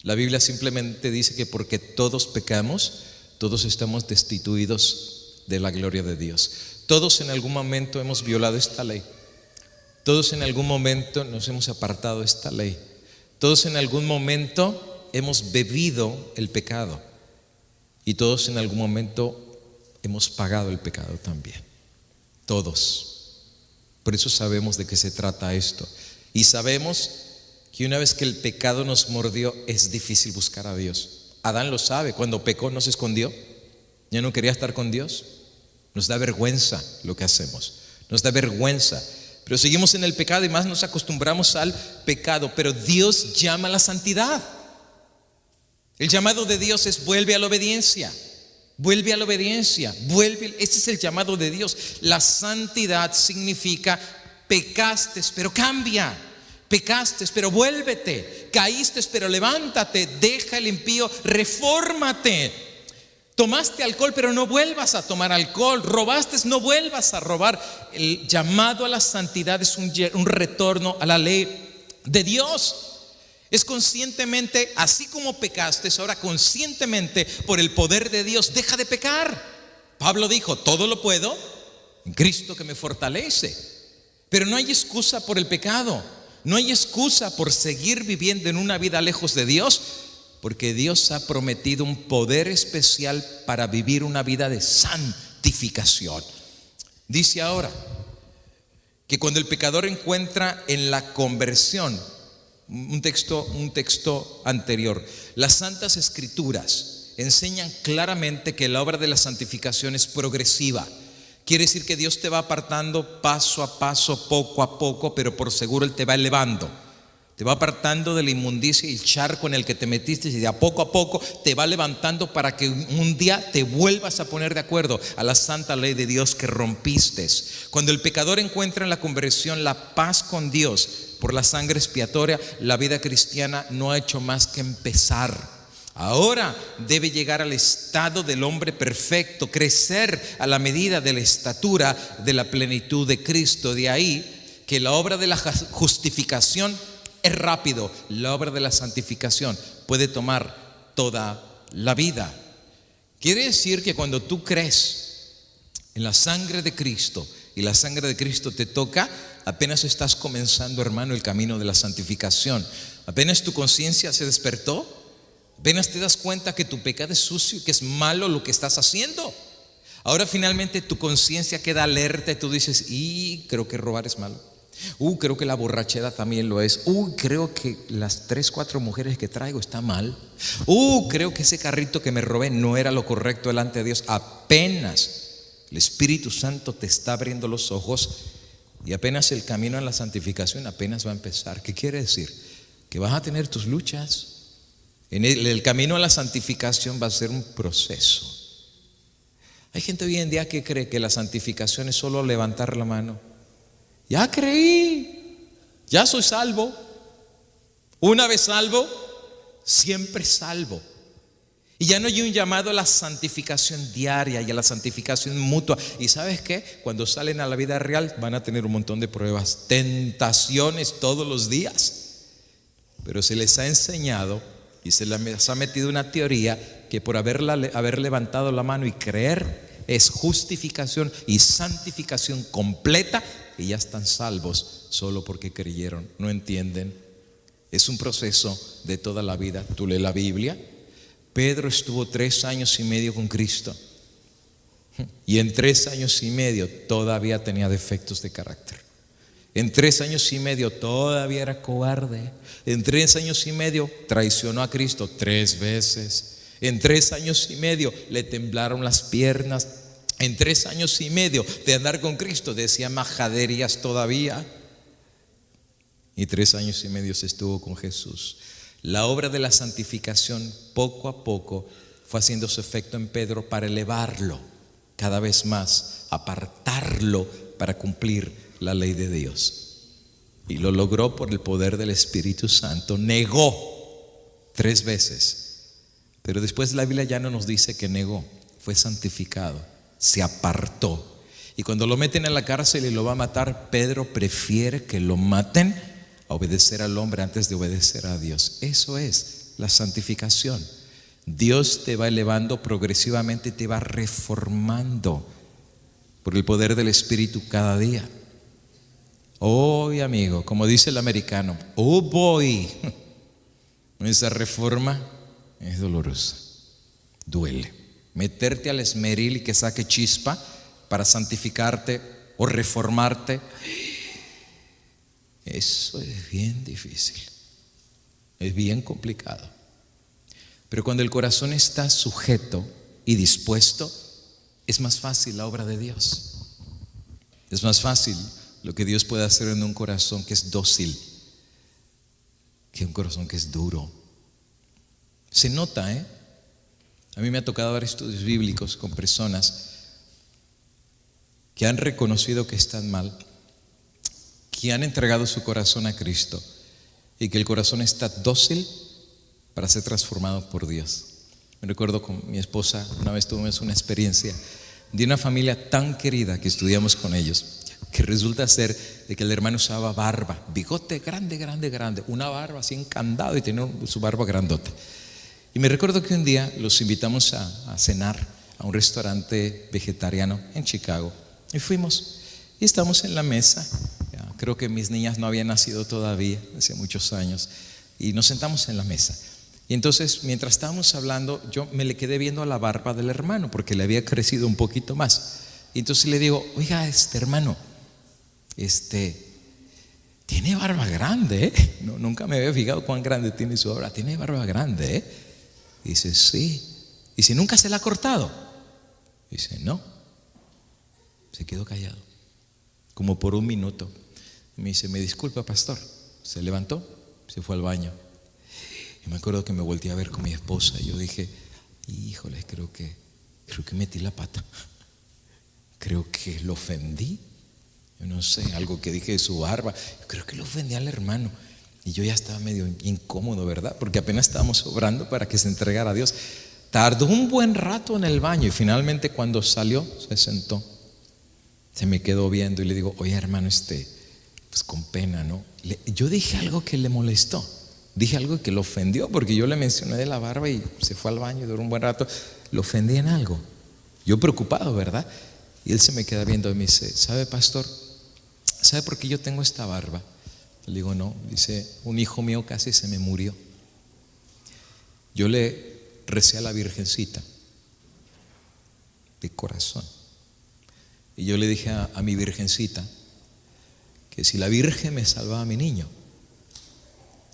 La Biblia simplemente dice que porque todos pecamos, todos estamos destituidos de la gloria de Dios. Todos en algún momento hemos violado esta ley. Todos en algún momento nos hemos apartado de esta ley. Todos en algún momento hemos bebido el pecado. Y todos en algún momento hemos pagado el pecado también. Todos. Por eso sabemos de qué se trata esto. Y sabemos que una vez que el pecado nos mordió, es difícil buscar a Dios. Adán lo sabe, cuando pecó no se escondió, ya no quería estar con Dios. Nos da vergüenza lo que hacemos, nos da vergüenza, pero seguimos en el pecado y más nos acostumbramos al pecado. Pero Dios llama a la santidad. El llamado de Dios es: vuelve a la obediencia, vuelve a la obediencia, vuelve. Ese es el llamado de Dios. La santidad significa: pecaste, pero cambia. Pecaste, pero vuélvete. Caíste, pero levántate. Deja el impío, refórmate. Tomaste alcohol, pero no vuelvas a tomar alcohol. Robaste, no vuelvas a robar. El llamado a la santidad es un retorno a la ley de Dios. Es conscientemente, así como pecaste, ahora conscientemente, por el poder de Dios, deja de pecar. Pablo dijo: todo lo puedo en Cristo que me fortalece. Pero no hay excusa por el pecado. No hay excusa por seguir viviendo en una vida lejos de Dios, porque Dios ha prometido un poder especial para vivir una vida de santificación. Dice ahora que cuando el pecador encuentra en la conversión, un texto anterior, las Santas Escrituras enseñan claramente que la obra de la santificación es progresiva. Quiere decir que Dios te va apartando paso a paso, poco a poco, pero por seguro Él te va elevando. Te va apartando de la inmundicia y el charco en el que te metiste, y de a poco te va levantando para que un día te vuelvas a poner de acuerdo a la santa ley de Dios que rompiste. Cuando el pecador encuentra en la conversión la paz con Dios por la sangre expiatoria, la vida cristiana no ha hecho más que empezar. Ahora debe llegar al estado del hombre perfecto, crecer a la medida de la estatura de la plenitud de Cristo. De ahí que la obra de la justificación es rápido, la obra de la santificación puede tomar toda la vida. Quiere decir que cuando tú crees en la sangre de Cristo y la sangre de Cristo te toca, apenas estás comenzando, hermano, el camino de la santificación. Apenas tu conciencia se despertó, apenas te das cuenta que tu pecado es sucio y que es malo lo que estás haciendo. Ahora finalmente tu conciencia queda alerta y tú dices: creo que robar es malo. Creo que la borrachera también lo es. Creo que las 3-4 mujeres que traigo está mal. Creo que ese carrito que me robé no era lo correcto delante de Dios. Apenas el Espíritu Santo te está abriendo los ojos y apenas el camino a la santificación apenas va a empezar. ¿Qué quiere decir? Que vas a tener tus luchas. En el camino a la santificación va a ser un proceso. Hay gente hoy en día que cree que la santificación es solo levantar la mano. Ya creí, ya soy salvo. Una vez salvo, siempre salvo. Y ya no hay un llamado a la santificación diaria y a la santificación mutua. ¿Y sabes qué? Cuando salen a la vida real van a tener un montón de pruebas, tentaciones todos los días. Pero se les ha enseñado y se les ha metido una teoría que por haber levantado la mano y creer es justificación y santificación completa, y ya están salvos solo porque creyeron. No entienden. Es un proceso de toda la vida. Tú lees la Biblia. Pedro estuvo 3 años y medio con Cristo, y en 3 años y medio todavía tenía defectos de carácter. En 3 años y medio todavía era cobarde. En 3 años y medio traicionó a Cristo 3 veces. En 3 años y medio le temblaron las piernas. En 3 años y medio de andar con Cristo decía majaderías todavía. Y 3 años y medio se estuvo con Jesús. La obra de la santificación poco a poco fue haciendo su efecto en Pedro para elevarlo cada vez más, apartarlo para cumplir la ley de Dios. Y lo logró por el poder del Espíritu Santo. Negó 3 veces, pero después la Biblia ya no nos dice que negó, fue santificado, se apartó. Y cuando lo meten en la cárcel y lo va a matar, Pedro prefiere que lo maten a obedecer al hombre antes de obedecer a Dios. Eso es la santificación. Dios te va elevando progresivamente y te va reformando por el poder del Espíritu cada día. Hoy, amigo, como dice el americano, oh boy, esa reforma es dolorosa, duele. Meterte al esmeril y que saque chispa para santificarte o reformarte, eso es bien difícil, es bien complicado. Pero cuando el corazón está sujeto y dispuesto, es más fácil la obra de Dios. Es más fácil lo que Dios puede hacer en un corazón que es dócil que un corazón que es duro. Se nota, A mí me ha tocado ver estudios bíblicos con personas que han reconocido que están mal, que han entregado su corazón a Cristo y que el corazón está dócil para ser transformado por Dios. Me recuerdo con mi esposa, una vez tuvimos una experiencia de una familia tan querida que estudiamos con ellos, que resulta ser de que el hermano usaba barba, bigote grande, una barba así encandado y tenía su barba grandota. Y me recuerdo que un día los invitamos a cenar a un restaurante vegetariano en Chicago y fuimos y estamos en la mesa. Creo que mis niñas no habían nacido todavía, hace muchos años, y nos sentamos en la mesa. Y entonces, mientras estábamos hablando, yo me le quedé viendo a la barba del hermano porque le había crecido un poquito más. Y entonces le digo, oiga, hermano, tiene barba grande, No, nunca me había fijado cuán grande tiene su barba. Tiene barba grande, Y dice, sí. Y si nunca se la ha cortado. Dice, no. Se quedó callado, como por 1 minuto. Me dice, me disculpa, pastor. Se levantó, se fue al baño. Y me acuerdo que me volteé a ver con mi esposa y yo dije, híjole, creo que metí la pata. Creo que lo ofendí. Yo no sé, algo que dije de su barba. Creo que lo ofendí al hermano. Y yo ya estaba medio incómodo, ¿verdad? Porque apenas estábamos obrando para que se entregara a Dios. Tardó un buen rato en el baño y finalmente cuando salió se sentó. Se me quedó viendo y le digo, oye, hermano, pues con pena, ¿no? Yo dije algo que le molestó, dije algo que lo ofendió, porque yo le mencioné de la barba y se fue al baño y duró un buen rato. Lo ofendí en algo, yo preocupado, ¿verdad? Y él se me queda viendo y me dice, ¿sabe, pastor? ¿Sabe por qué yo tengo esta barba? Le digo, no. Dice, un hijo mío casi se me murió. Yo le recé a la Virgencita de corazón. Y yo le dije a mi Virgencita que si la Virgen me salvaba a mi niño,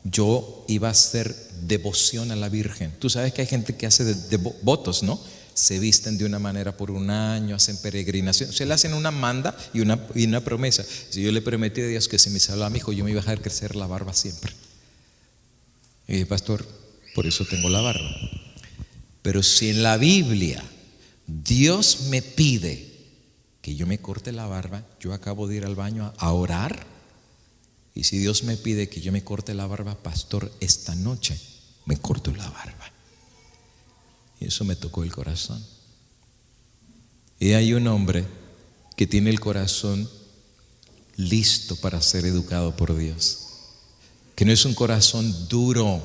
yo iba a hacer devoción a la Virgen. Tú sabes que hay gente que hace votos, ¿no? Se visten de una manera por 1 año, hacen peregrinación, se le hacen una manda y una promesa. Si yo le prometí a Dios que si me salvaba a mi hijo, yo me iba a dejar crecer la barba siempre. Y dije, pastor, por eso tengo la barba. Pero si en la Biblia Dios me pide que yo me corte la barba, yo acabo de ir al baño a orar, y si Dios me pide que yo me corte la barba, pastor, esta noche me corto la barba. Y eso me tocó el corazón. Y hay un hombre que tiene el corazón listo para ser educado por Dios, que no es un corazón duro,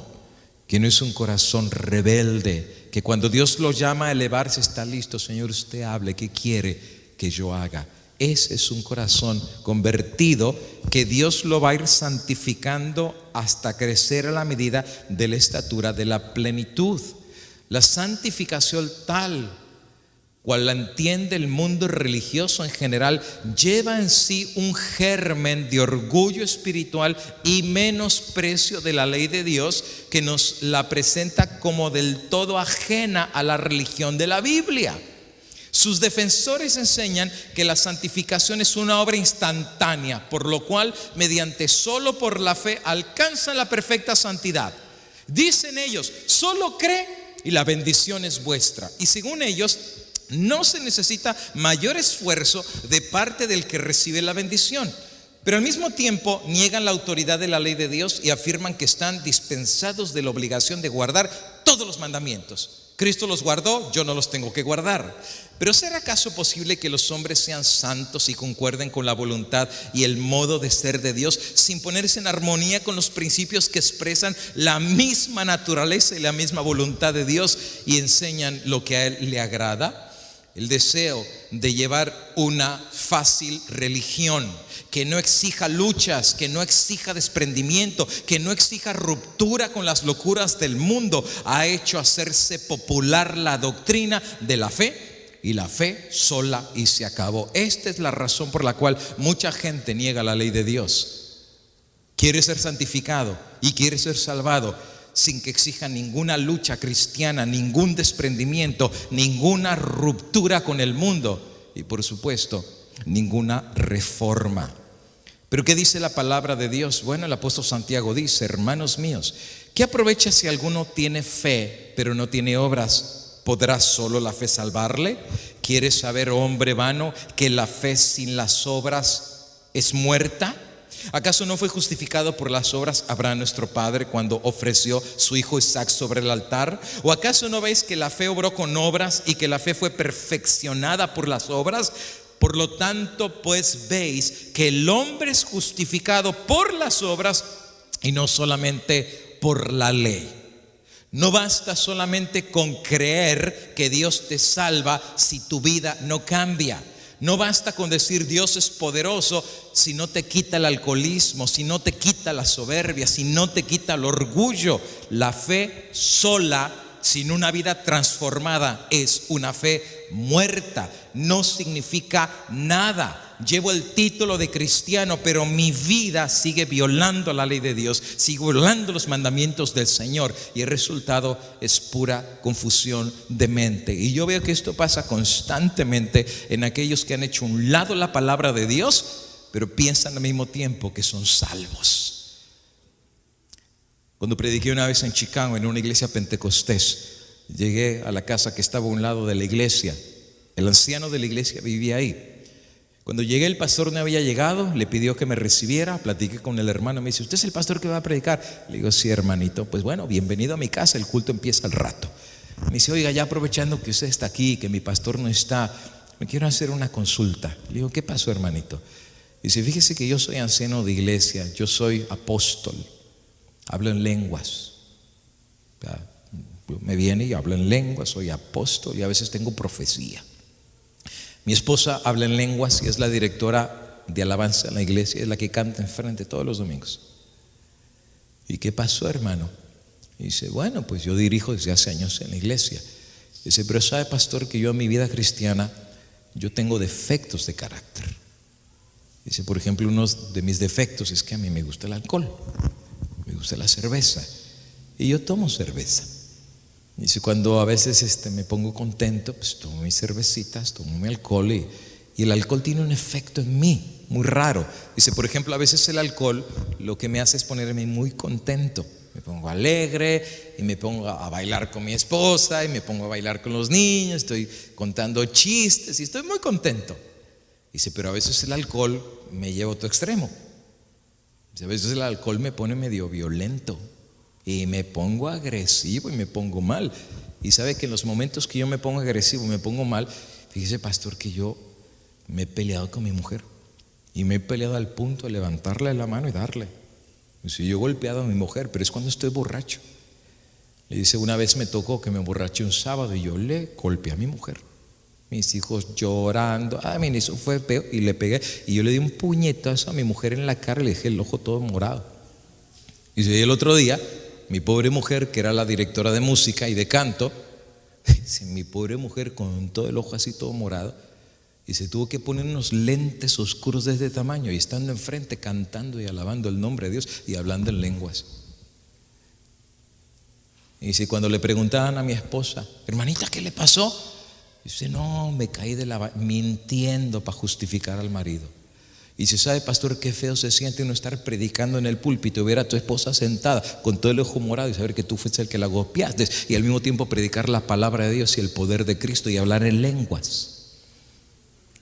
que no es un corazón rebelde, que cuando Dios lo llama a elevarse está listo. Señor, usted hable, ¿qué quiere que yo haga? Ese es un corazón convertido que Dios lo va a ir santificando hasta crecer a la medida de la estatura de la plenitud. La santificación tal cual la entiende el mundo religioso en general, lleva en sí un germen de orgullo espiritual y menosprecio de la ley de Dios, que nos la presenta como del todo ajena a la religión de la Biblia. Sus defensores enseñan que la santificación es una obra instantánea, por lo cual mediante solo por la fe alcanzan la perfecta santidad. Dicen ellos, solo cree y la bendición es vuestra. Y según ellos, no se necesita mayor esfuerzo de parte del que recibe la bendición, pero al mismo tiempo niegan la autoridad de la ley de Dios y afirman que están dispensados de la obligación de guardar todos los mandamientos. Cristo los guardó, yo no los tengo que guardar. Pero ¿será acaso posible que los hombres sean santos y concuerden con la voluntad y el modo de ser de Dios sin ponerse en armonía con los principios que expresan la misma naturaleza y la misma voluntad de Dios y enseñan lo que a Él le agrada? El deseo de llevar una fácil religión que no exija luchas, que no exija desprendimiento, que no exija ruptura con las locuras del mundo, ha hecho hacerse popular la doctrina de la fe, y la fe sola y se acabó. Esta es la razón por la cual mucha gente niega la ley de Dios. Quiere ser santificado y quiere ser salvado sin que exija ninguna lucha cristiana, ningún desprendimiento, ninguna ruptura con el mundo y por supuesto ninguna reforma. Pero ¿qué dice la palabra de Dios? Bueno, el apóstol Santiago dice: hermanos míos, ¿qué aprovecha si alguno tiene fe pero no tiene obras? ¿Podrá solo la fe salvarle? ¿Quieres saber, hombre vano, que la fe sin las obras es muerta? ¿Acaso no fue justificado por las obras Abraham nuestro padre cuando ofreció su hijo Isaac sobre el altar? ¿O acaso no veis que la fe obró con obras y que la fe fue perfeccionada por las obras? Por lo tanto, pues veis que el hombre es justificado por las obras y no solamente por la ley. No basta solamente con creer que Dios te salva si tu vida no cambia. No basta con decir Dios es poderoso si no te quita el alcoholismo, si no te quita la soberbia, si no te quita el orgullo. La fe sola, sin una vida transformada, es una fe muerta. No significa nada. Llevo el título de cristiano, pero mi vida sigue violando la ley de Dios, sigue violando los mandamientos del Señor, y el resultado es pura confusión de mente. Y yo veo que esto pasa constantemente en aquellos que han hecho a un lado la palabra de Dios, pero piensan al mismo tiempo que son salvos. Cuando prediqué una vez en Chicago, en una iglesia pentecostés, llegué a la casa que estaba a un lado de la iglesia. El anciano de la iglesia vivía ahí. Cuando llegué, el pastor no había llegado, le pidió que me recibiera, platiqué con el hermano, me dice: ¿usted es el pastor que va a predicar? Le digo: sí, hermanito. Pues bueno, bienvenido a mi casa, el culto empieza al rato. Me dice: oiga, ya aprovechando que usted está aquí, que mi pastor no está, me quiero hacer una consulta. Le digo: ¿qué pasó, hermanito? Dice: fíjese que yo soy anciano de iglesia, yo soy apóstol, hablo en lenguas. Me viene y hablo en lenguas, soy apóstol y a veces tengo profecía. Mi esposa habla en lenguas y es la directora de alabanza en la iglesia, es la que canta enfrente todos los domingos. ¿Y qué pasó, hermano? Y dice: bueno, pues yo dirijo desde hace años en la iglesia. Dice: pero sabe, pastor, que yo en mi vida cristiana yo tengo defectos de carácter. Dice: por ejemplo, uno de mis defectos es que a mí me gusta el alcohol, me gusta la cerveza, y yo tomo cerveza. Dice: cuando a veces me pongo contento, pues tomo mis cervecitas, tomo mi alcohol, y el alcohol tiene un efecto en mí muy raro. Dice: por ejemplo, a veces el alcohol lo que me hace es ponerme muy contento. Me pongo alegre y me pongo a bailar con mi esposa y me pongo a bailar con los niños, estoy contando chistes y estoy muy contento. Dice: pero a veces el alcohol me lleva a otro extremo. Dice: a veces el alcohol me pone medio violento y me pongo agresivo y me pongo mal. Y sabe que en los momentos que yo me pongo agresivo, me pongo mal, fíjese, pastor, que yo me he peleado con mi mujer. Y me he peleado al punto de levantarle la mano y darle. Si yo he golpeado a mi mujer, pero es cuando estoy borracho. Le dice, una vez me tocó que me emborraché un sábado y yo le golpeé a mi mujer. Mis hijos llorando, mira, eso fue peor. Y le pegué, y yo le di un puñetazo a mi mujer en la cara y le dejé el ojo todo morado. Y el otro día, mi pobre mujer, que era la directora de música y de canto, mi pobre mujer con todo el ojo así todo morado, y se tuvo que poner unos lentes oscuros de este tamaño y estando enfrente cantando y alabando el nombre de Dios y hablando en lenguas. Y dice, cuando le preguntaban a mi esposa, hermanita, ¿qué le pasó? Dice, no, me caí mintiendo para justificar al marido. Y dice, ¿sabe, pastor, qué feo se siente uno estar predicando en el púlpito y ver a tu esposa sentada con todo el ojo morado y saber que tú fuiste el que la golpeaste, y al mismo tiempo predicar la palabra de Dios y el poder de Cristo y hablar en lenguas?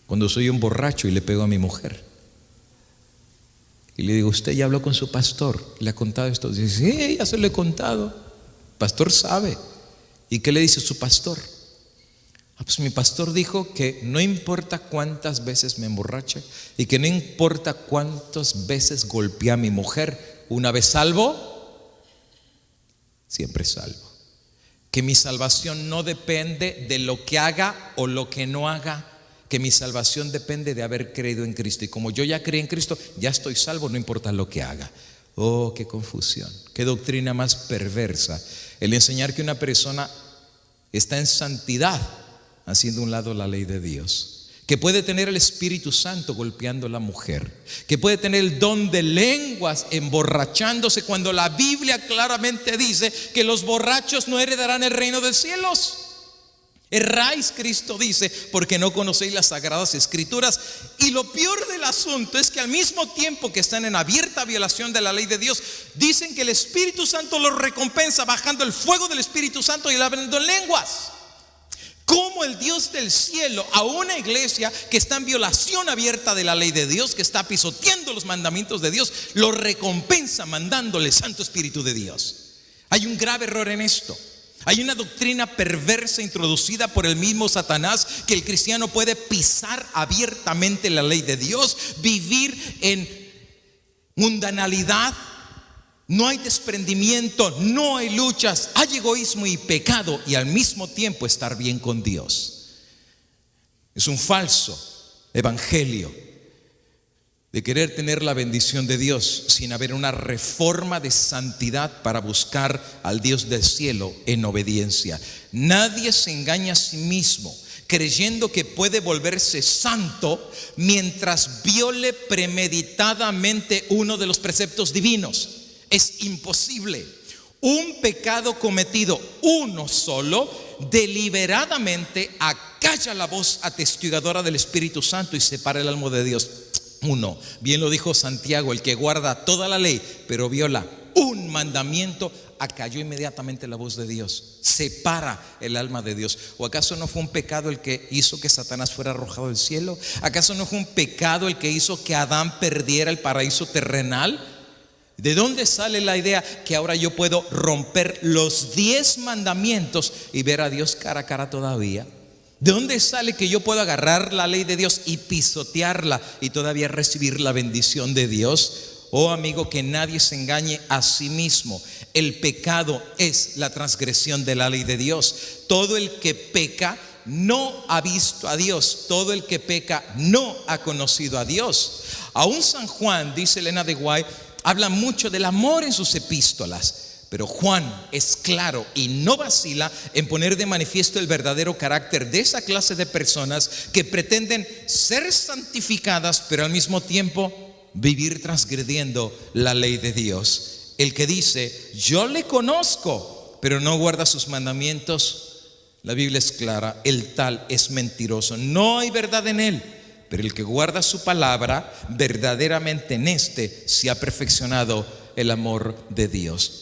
Cuando soy un borracho y le pego a mi mujer y le digo, ¿usted ya habló con su pastor? ¿Le ha contado esto? Dice, sí, ya se lo he contado. Pastor sabe. ¿Y qué le dice su pastor? Pues mi pastor dijo que no importa cuántas veces me emborrache y que no importa cuántas veces golpeé a mi mujer, una vez salvo, siempre salvo. Que mi salvación no depende de lo que haga o lo que no haga, que mi salvación depende de haber creído en Cristo. Y como yo ya creí en Cristo, ya estoy salvo, no importa lo que haga. Oh, qué confusión, qué doctrina más perversa. El enseñar que una persona está en santidad haciendo a un lado la ley de Dios, que puede tener el Espíritu Santo golpeando a la mujer, que puede tener el don de lenguas emborrachándose, cuando la Biblia claramente dice que los borrachos no heredarán el reino de los cielos. Erráis, Cristo dice, porque no conocéis las sagradas escrituras. Y lo peor del asunto es que al mismo tiempo que están en abierta violación de la ley de Dios, dicen que el Espíritu Santo los recompensa bajando el fuego del Espíritu Santo y hablando en lenguas. ¿Cómo el Dios del cielo a una iglesia que está en violación abierta de la ley de Dios, que está pisoteando los mandamientos de Dios, lo recompensa mandándole Santo Espíritu de Dios? Hay un grave error en esto. Hay una doctrina perversa introducida por el mismo Satanás, que el cristiano puede pisar abiertamente la ley de Dios, vivir en mundanalidad. No hay desprendimiento, no hay luchas, hay egoísmo y pecado, y al mismo tiempo estar bien con Dios. Es un falso evangelio de querer tener la bendición de Dios sin haber una reforma de santidad para buscar al Dios del cielo en obediencia. Nadie se engaña a sí mismo creyendo que puede volverse santo mientras viole premeditadamente uno de los preceptos divinos. Es imposible. Un pecado cometido uno solo deliberadamente acalla la voz atestiguadora del Espíritu Santo y separa el alma de Dios. Uno, bien lo dijo Santiago, el que guarda toda la ley pero viola un mandamiento, acalló inmediatamente la voz de Dios, separa el alma de Dios. ¿O acaso no fue un pecado el que hizo que Satanás fuera arrojado del cielo? ¿Acaso no fue un pecado el que hizo que Adán perdiera el paraíso terrenal? ¿De dónde sale la idea que ahora yo puedo romper los 10 mandamientos y ver a Dios cara a cara todavía? ¿De dónde sale que yo puedo agarrar la ley de Dios y pisotearla y todavía recibir la bendición de Dios? Oh amigo, que nadie se engañe a sí mismo. El pecado es la transgresión de la ley de Dios. Todo el que peca no ha visto a Dios. Todo el que peca no ha conocido a Dios. Aún San Juan, dice Elena de White, habla mucho del amor en sus epístolas. Pero Juan es claro y no vacila en poner de manifiesto el verdadero carácter de esa clase de personas que pretenden ser santificadas, pero al mismo tiempo vivir transgrediendo la ley de Dios. El que dice, yo le conozco, pero no guarda sus mandamientos, la Biblia es clara, el tal es mentiroso. No hay verdad en él. Pero el que guarda su palabra, verdaderamente en este se ha perfeccionado el amor de Dios.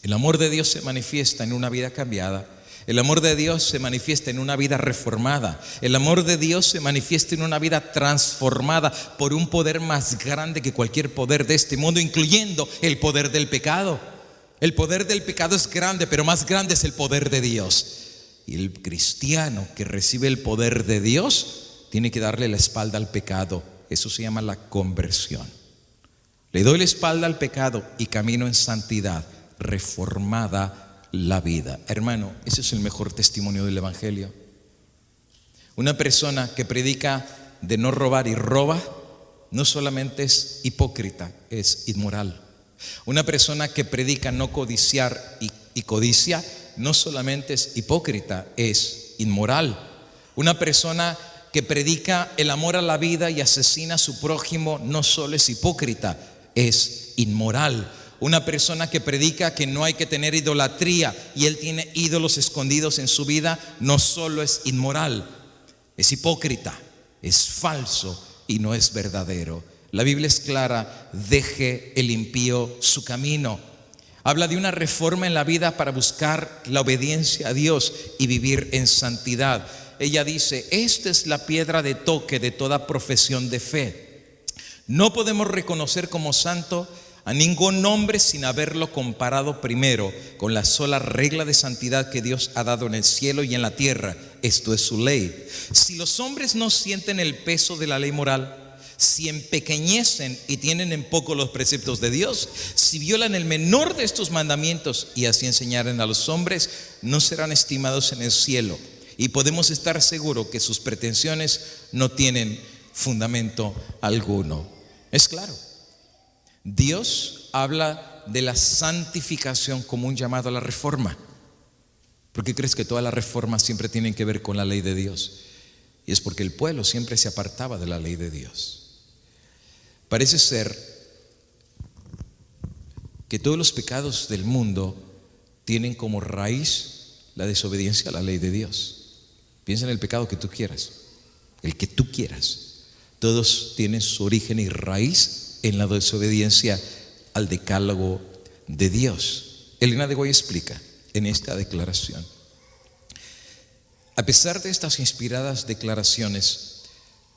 El amor de Dios se manifiesta en una vida cambiada. El amor de Dios se manifiesta en una vida reformada. El amor de Dios se manifiesta en una vida transformada por un poder más grande que cualquier poder de este mundo, incluyendo el poder del pecado. El poder del pecado es grande, pero más grande es el poder de Dios. Y el cristiano que recibe el poder de Dios tiene que darle la espalda al pecado. Eso se llama la conversión. Le doy la espalda al pecado y camino en santidad, reformada la vida. Hermano, ese es el mejor testimonio del Evangelio. Una persona que predica de no robar y roba, no solamente es hipócrita, es inmoral. Una persona que predica no codiciar y codicia, no solamente es hipócrita, es inmoral. Una persona que predica el amor a la vida y asesina a su prójimo, no solo es hipócrita, es inmoral. Una persona que predica que no hay que tener idolatría y él tiene ídolos escondidos en su vida, no solo es inmoral, es hipócrita, es falso y no es verdadero. La Biblia es clara: deje el impío su camino. Habla de una reforma en la vida para buscar la obediencia a Dios y vivir en santidad. Ella dice: esta es la piedra de toque de toda profesión de fe. No podemos reconocer como santo a ningún hombre sin haberlo comparado primero con la sola regla de santidad que Dios ha dado en el cielo y en la tierra. Esto es su ley. Si los hombres no sienten el peso de la ley moral, si empequeñecen y tienen en poco los preceptos de Dios, si violan el menor de estos mandamientos y así enseñaren a los hombres, no serán estimados en el cielo. Y podemos estar seguros que sus pretensiones no tienen fundamento alguno. Es claro, Dios habla de la santificación como un llamado a la reforma. ¿Por qué crees que todas las reformas siempre tienen que ver con la ley de Dios? Y es porque el pueblo siempre se apartaba de la ley de Dios. Parece ser que todos los pecados del mundo tienen como raíz la desobediencia a la ley de Dios. Piensa en el pecado que tú quieras, el que tú quieras. Todos tienen su origen y raíz en la desobediencia al decálogo de Dios. Elena de Goy explica en esta declaración: a pesar de estas inspiradas declaraciones,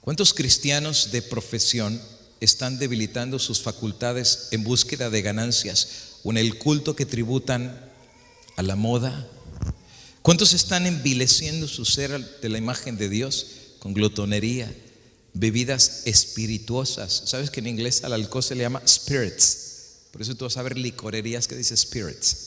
¿cuántos cristianos de profesión están debilitando sus facultades en búsqueda de ganancias o en el culto que tributan a la moda? ¿Cuántos están envileciendo su ser de la imagen de Dios con glotonería, bebidas espirituosas? ¿Sabes que en inglés al alcohol se le llama spirits? Por eso tú vas a ver licorerías que dice spirits.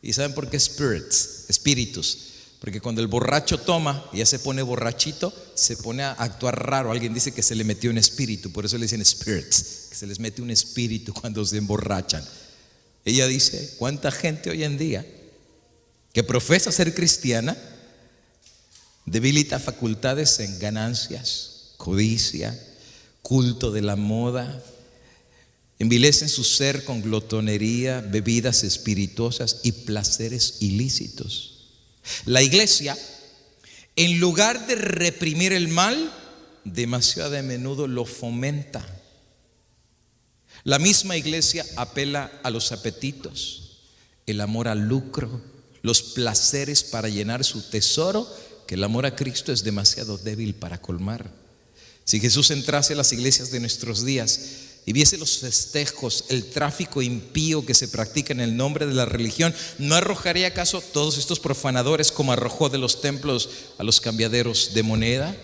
¿Y saben por qué spirits? Espíritus. Porque cuando el borracho toma y ya se pone borrachito, se pone a actuar raro. Alguien dice que se le metió un espíritu, por eso le dicen spirits, que se les mete un espíritu cuando se emborrachan. Ella dice: ¿cuánta gente hoy en día que profesa ser cristiana debilita facultades en ganancias, codicia, culto de la moda, envilecen su ser con glotonería, bebidas espirituosas y placeres ilícitos? La iglesia, en lugar de reprimir el mal, demasiado a menudo lo fomenta. La misma iglesia apela a los apetitos, el amor al lucro, los placeres para llenar su tesoro, que el amor a Cristo es demasiado débil para colmar. Si Jesús entrase a las iglesias de nuestros días y viese los festejos, el tráfico impío que se practica en el nombre de la religión, ¿no arrojaría acaso todos estos profanadores como arrojó de los templos a los cambiaderos de moneda?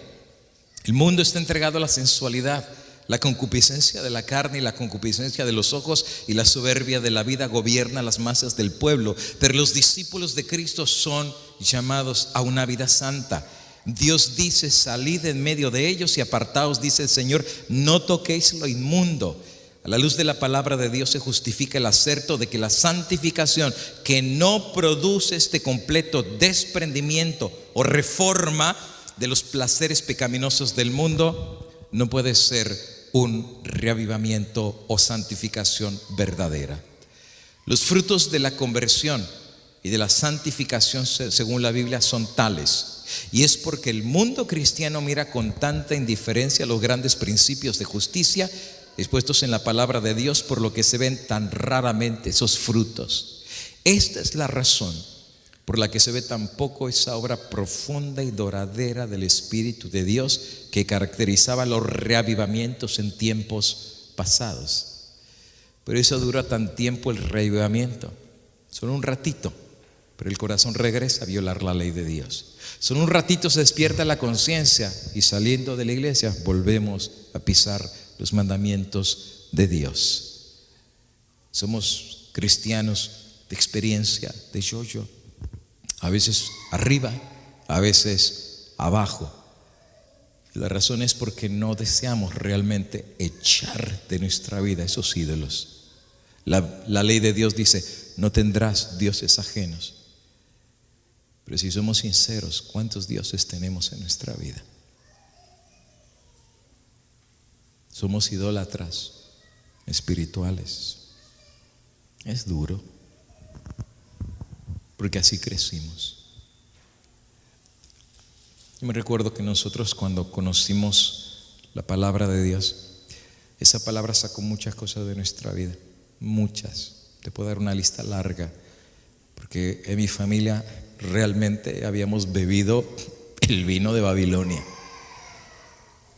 El mundo está entregado a la sensualidad, la concupiscencia de la carne y la concupiscencia de los ojos y la soberbia de la vida gobierna las masas del pueblo. Pero los discípulos de Cristo son llamados a una vida santa. Dios dice: salid en medio de ellos y apartaos, dice el Señor, no toquéis lo inmundo. A la luz de la palabra de Dios se justifica el aserto de que la santificación que no produce este completo desprendimiento o reforma de los placeres pecaminosos del mundo no puede ser un reavivamiento o santificación verdadera. Los frutos de la conversión y de la santificación según la Biblia son tales. Y es porque el mundo cristiano mira con tanta indiferencia los grandes principios de justicia expuestos en la palabra de Dios, por lo que se ven tan raramente esos frutos. Esta es la razón por la que se ve tan poco esa obra profunda y duradera del Espíritu de Dios que caracterizaba los reavivamientos en tiempos pasados. Pero eso dura tan tiempo el reavivamiento, solo un ratito. pero el corazón regresa a violar la ley de Dios. Solo un ratito se despierta la conciencia y saliendo de la iglesia volvemos a pisar los mandamientos de Dios. Somos cristianos de experiencia, de yo-yo, a veces arriba, a veces abajo. La razón es porque no deseamos realmente echar de nuestra vida esos ídolos. La ley de Dios dice: no tendrás dioses ajenos. Pero si somos sinceros, ¿cuántos dioses tenemos en nuestra vida? Somos idólatras espirituales. Es duro, porque así crecimos. Yo me recuerdo que nosotros, cuando conocimos la palabra de Dios, esa palabra sacó muchas cosas de nuestra vida, muchas. Te puedo dar una lista larga, porque en mi familia realmente habíamos bebido el vino de Babilonia.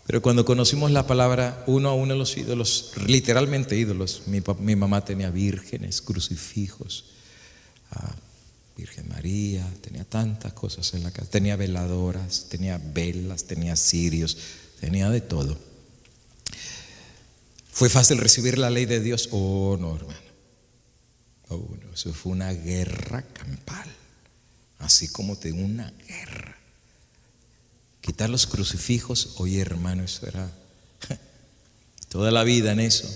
Pero cuando conocimos la palabra, uno a uno los ídolos, literalmente ídolos. Mi mamá tenía vírgenes, crucifijos, Virgen María, tenía tantas cosas en la casa. Tenía veladoras, tenía velas, tenía cirios, tenía de todo. ¿Fue fácil recibir la ley de Dios? Oh, no, hermano. Oh, no, eso fue una guerra campal. Así como de una guerra. Quitar los crucifijos, oye, hermano, eso era toda la vida en eso.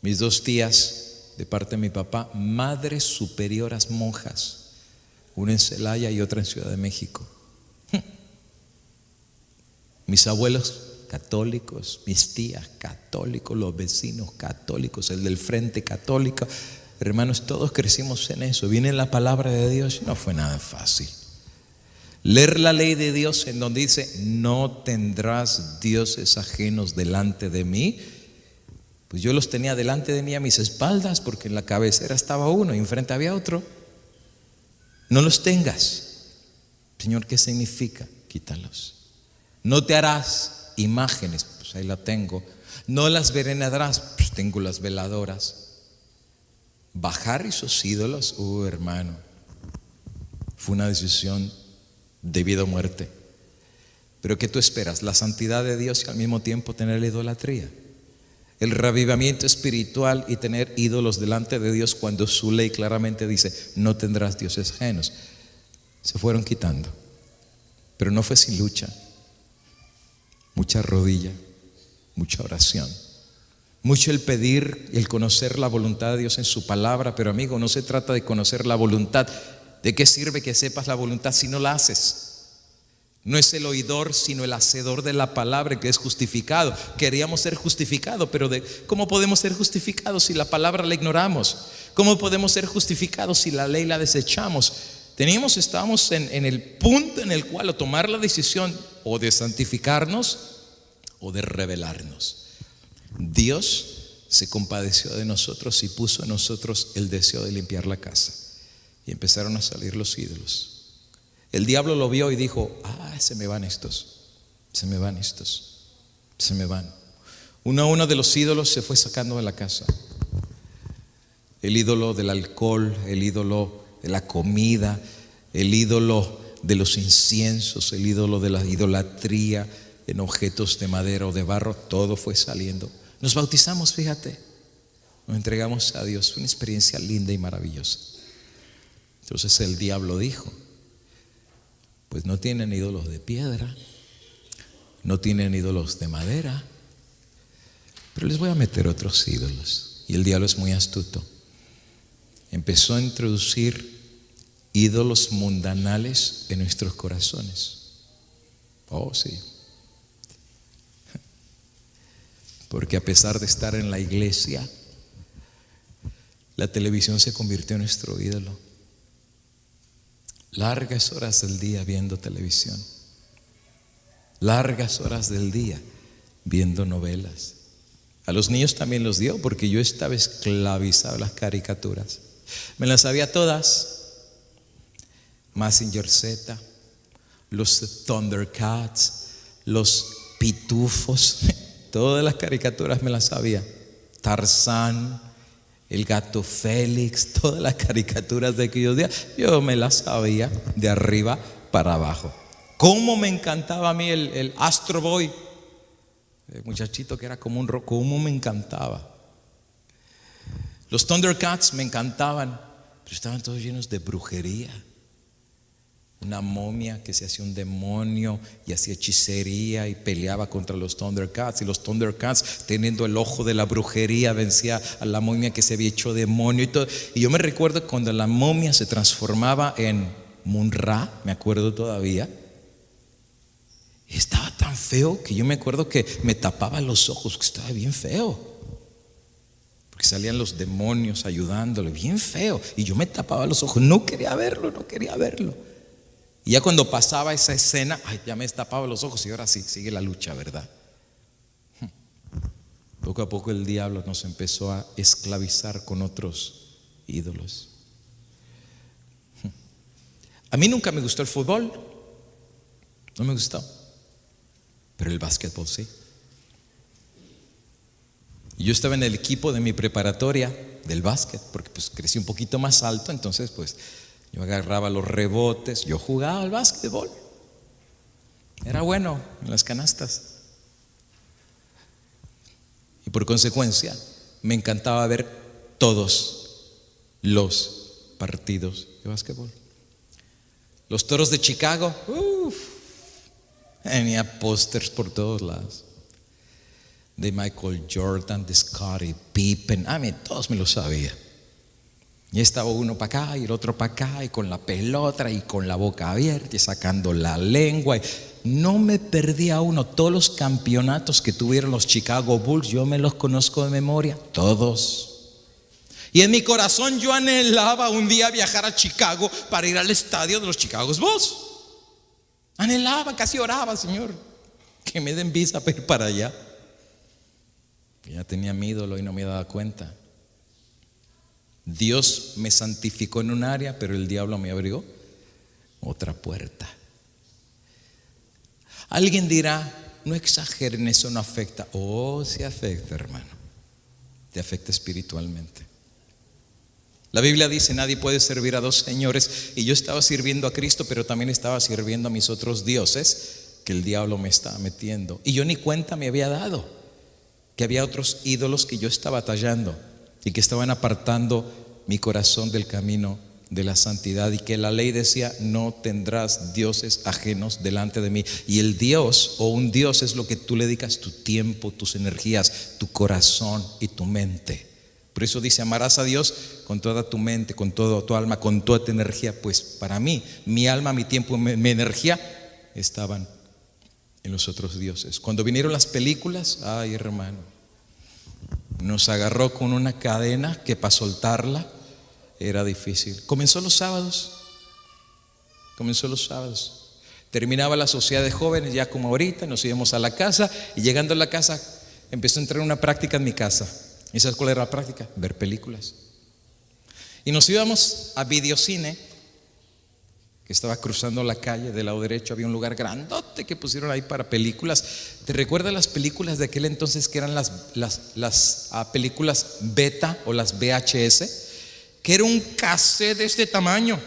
Mis dos tías, de parte de mi papá, madres superioras monjas, una en Celaya y otra en Ciudad de México. Mis abuelos católicos, mis tías católicos, los vecinos católicos, el del frente católico. Hermanos, todos crecimos en eso. Viene la palabra de Dios, no fue nada fácil. Leer la ley de Dios en donde dice: no tendrás dioses ajenos delante de mí. Pues yo los tenía delante de mí a mis espaldas, porque en la cabecera estaba uno y enfrente había otro. No los tengas. Señor, ¿qué significa? Quítalos. No te harás imágenes, pues ahí la tengo. No las venerarás, pues tengo las veladoras. Bajar esos ídolos, hermano, fue una decisión de vida o muerte. Pero ¿qué tú esperas? La santidad de Dios y al mismo tiempo tener la idolatría. El reavivamiento espiritual y tener ídolos delante de Dios, cuando su ley claramente dice: no tendrás dioses ajenos. Se fueron quitando, pero no fue sin lucha. Mucha rodilla, mucha oración, mucho el pedir y el conocer la voluntad de Dios en su palabra. Pero amigo, no se trata de conocer la voluntad. ¿De qué sirve que sepas la voluntad si no la haces? No es el oidor, sino el hacedor de la palabra que es justificado. Queríamos ser justificados, pero ¿cómo podemos ser justificados si la palabra la ignoramos? ¿Cómo podemos ser justificados si la ley la desechamos? Estábamos en el punto en el cual, o tomar la decisión o de santificarnos o de rebelarnos. Dios se compadeció de nosotros y puso en nosotros el deseo de limpiar la casa. Y empezaron a salir los ídolos. El diablo lo vio y dijo: se me van estos, se me van estos, se me van. Uno a uno de los ídolos se fue sacando de la casa. El ídolo del alcohol, el ídolo de la comida, el ídolo de los inciensos, el ídolo de la idolatría en objetos de madera o de barro, todo fue saliendo. Nos bautizamos, fíjate, nos entregamos a Dios. Fue una experiencia linda y maravillosa. Entonces el diablo dijo: pues no tienen ídolos de piedra, no tienen ídolos de madera, pero les voy a meter otros ídolos. Y el diablo es muy astuto. Empezó a introducir ídolos mundanales en nuestros corazones. Oh, sí. Porque a pesar de estar en la iglesia, la televisión se convirtió en nuestro ídolo. Largas horas del día viendo televisión, largas horas del día viendo novelas. A los niños también los dio, porque yo estaba esclavizado a las caricaturas. Me las sabía todas: Mazinger Z, los Thundercats, los Pitufos, todas las caricaturas me las sabía. Tarzán, el gato Félix, todas las caricaturas de aquellos días, yo me las sabía de arriba para abajo. Cómo me encantaba a mí el Astro Boy, el muchachito que era como un rock, cómo me encantaba. Los Thundercats me encantaban, pero estaban todos llenos de brujería. Una momia que se hacía un demonio y hacía hechicería y peleaba contra los Thundercats, y los Thundercats, teniendo el ojo de la brujería, vencía a la momia que se había hecho demonio y todo. Y yo me recuerdo cuando la momia se transformaba en Mun-Ra, me acuerdo todavía. Estaba tan feo que yo me acuerdo que me tapaba los ojos, que estaba bien feo, porque salían los demonios ayudándole, bien feo, y yo me tapaba los ojos, no quería verlo. Y ya cuando pasaba esa escena, ya me destapaba los ojos y ahora sí, sigue la lucha, ¿verdad? Poco a poco el diablo nos empezó a esclavizar con otros ídolos. A mí nunca me gustó el fútbol, no me gustó, pero el básquetbol sí. Y yo estaba en el equipo de mi preparatoria del básquet, porque pues crecí un poquito más alto, entonces pues yo agarraba los rebotes, yo jugaba al básquetbol, era bueno en las canastas. Y por consecuencia me encantaba ver todos los partidos de básquetbol. Los Toros de Chicago, tenía pósters por todos lados, de Michael Jordan, de Scottie Pippen, todos me lo sabía. Y estaba uno para acá y el otro para acá, y con la pelota y con la boca abierta y sacando la lengua, y no me perdía uno. Todos los campeonatos que tuvieron los Chicago Bulls, yo me los conozco de memoria, todos. Y en mi corazón yo anhelaba un día viajar a Chicago para ir al estadio de los Chicago Bulls. Anhelaba, casi oraba, Señor, que me den visa para ir para allá. Ya tenía mi ídolo y no me daba cuenta. Dios me santificó en un área, pero el diablo me abrió otra puerta. Alguien dirá, no exageren, eso no afecta. Sí afecta, hermano. Te afecta espiritualmente. La Biblia dice, nadie puede servir a dos señores. Y yo estaba sirviendo a Cristo, pero también estaba sirviendo a mis otros dioses que el diablo me estaba metiendo. Y yo ni cuenta me había dado que había otros ídolos que yo estaba tallando y que estaban apartando mi corazón del camino de la santidad, y que la ley decía, no tendrás dioses ajenos delante de mí. Y el Dios, o un Dios, es lo que tú le dedicas tu tiempo, tus energías, tu corazón y tu mente. Por eso dice, amarás a Dios con toda tu mente, con toda tu alma, con toda tu energía. Pues para mí, mi alma, mi tiempo, mi energía estaban en los otros dioses. Cuando vinieron las películas, hermano, nos agarró con una cadena que para soltarla era difícil. Comenzó los sábados. Terminaba la sociedad de jóvenes, ya como ahorita, nos íbamos a la casa, y llegando a la casa empezó a entrar una práctica en mi casa. ¿Y sabes cuál era la práctica? Ver películas. Y nos íbamos a Videocine, que estaba cruzando la calle. Del lado derecho había un lugar grandote que pusieron ahí para películas. ¿Te recuerdas las películas de aquel entonces, que eran las películas beta o las VHS? Que era un cassette de este tamaño.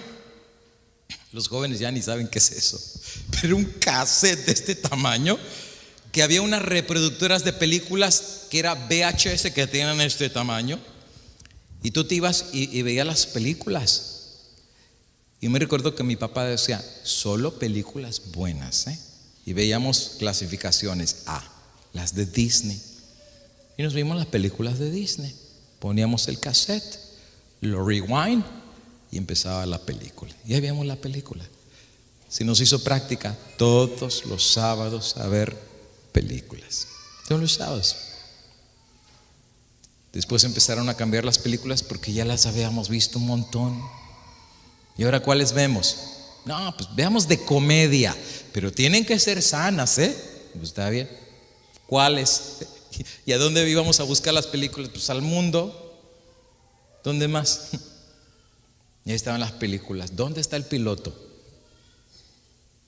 Los jóvenes ya ni saben qué es eso, pero un cassette de este tamaño, que había unas reproductoras de películas que era VHS, que tenían este tamaño, y tú te ibas y veías las películas. Y me recuerdo que mi papá decía, solo películas buenas, y veíamos clasificaciones A, las de Disney, y nos vimos las películas de Disney. Poníamos el cassette, lo rewind, y empezaba la película, y ahí veíamos la película. Se nos hizo práctica todos los sábados a ver películas, todos los sábados. Después empezaron a cambiar las películas porque ya las habíamos visto un montón. ¿Y ahora cuáles vemos? No, pues veamos de comedia, pero tienen que ser sanas, Pues está bien. ¿Cuáles? ¿Y a dónde íbamos a buscar las películas? Pues al mundo. ¿Dónde más? Y ahí estaban las películas. ¿Dónde está el piloto?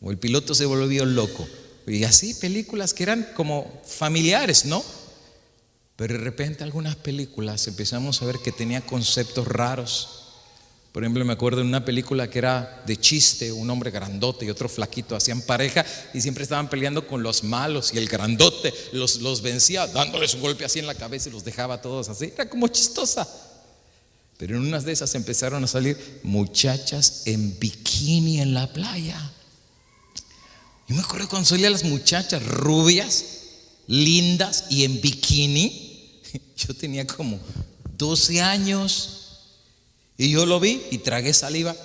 O el piloto se volvió loco. Y así películas que eran como familiares, ¿no? Pero de repente algunas películas empezamos a ver que tenía conceptos raros. Por ejemplo, me acuerdo de una película que era de chiste, un hombre grandote y otro flaquito hacían pareja y siempre estaban peleando con los malos, y el grandote los vencía dándoles un golpe así en la cabeza y los dejaba todos así. Era como chistosa. Pero en unas de esas empezaron a salir muchachas en bikini en la playa. Yo me acuerdo cuando salían las muchachas rubias, lindas y en bikini. Yo tenía como 12 años y yo lo vi y tragué saliva.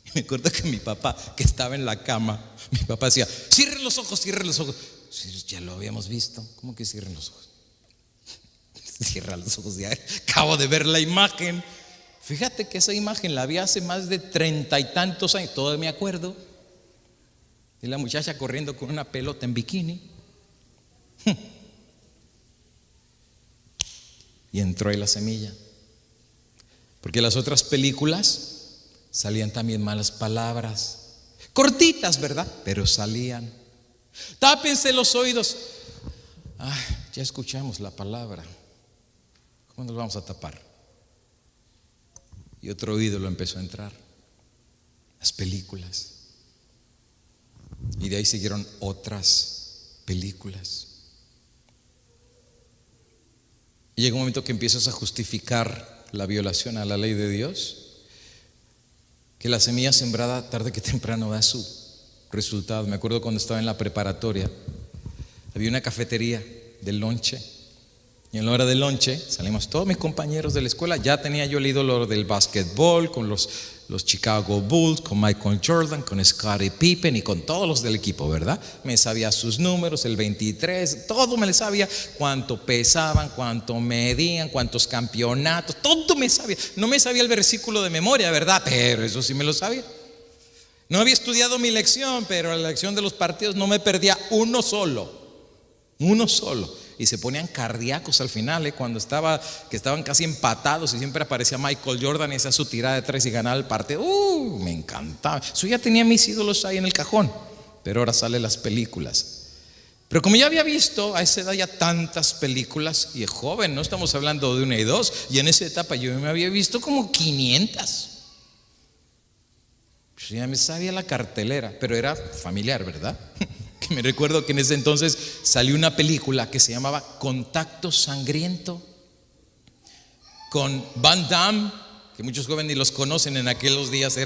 Y me acuerdo que mi papá, que estaba en la cama, mi papá decía: cierren los ojos, cierren los ojos. Sí, ya lo habíamos visto. ¿Cómo que cierren los ojos? Cierra los ojos, ya acabo de ver la imagen. Fíjate que esa imagen la vi hace más de 30 y tantos años. Todavía me acuerdo. Y la muchacha corriendo con una pelota en bikini. Y entró ahí la semilla. Porque las otras películas salían también malas palabras, cortitas, ¿verdad? Pero salían. Tápense los oídos. Ya escuchamos la palabra. ¿Cómo nos vamos a tapar? Y otro oído lo empezó a entrar. Las películas. Y de ahí siguieron otras películas. Y llega un momento que empiezas a justificar la violación a la ley de Dios, que la semilla sembrada tarde que temprano da su resultado. Me acuerdo cuando estaba en la preparatoria, había una cafetería del lonche, y en la hora del lonche salimos todos mis compañeros de la escuela. Ya tenía yo el ídolo del básquetbol con los Chicago Bulls, con Michael Jordan, con Scottie Pippen y con todos los del equipo, ¿verdad? Me sabía sus números, el 23, todo me lo sabía, cuánto pesaban, cuánto medían, cuántos campeonatos, todo me sabía. No me sabía el versículo de memoria, ¿verdad? Pero eso sí me lo sabía. No había estudiado mi lección, pero la lección de los partidos no me perdía uno solo. Y se ponían cardíacos al final, que estaban casi empatados y siempre aparecía Michael Jordan y hacía su tirada de 3 y ganaba el partido. Me encantaba. Eso ya tenía mis ídolos ahí en el cajón, pero ahora salen las películas. Pero como ya había visto a esa edad ya tantas películas, y es joven, no estamos hablando de 1 y 2, y en esa etapa yo me había visto como 500. Pues ya me sabía la cartelera, pero era familiar, ¿verdad? Me recuerdo que en ese entonces salió una película que se llamaba Contacto Sangriento, con Van Damme, que muchos jóvenes ni los conocen. En aquellos días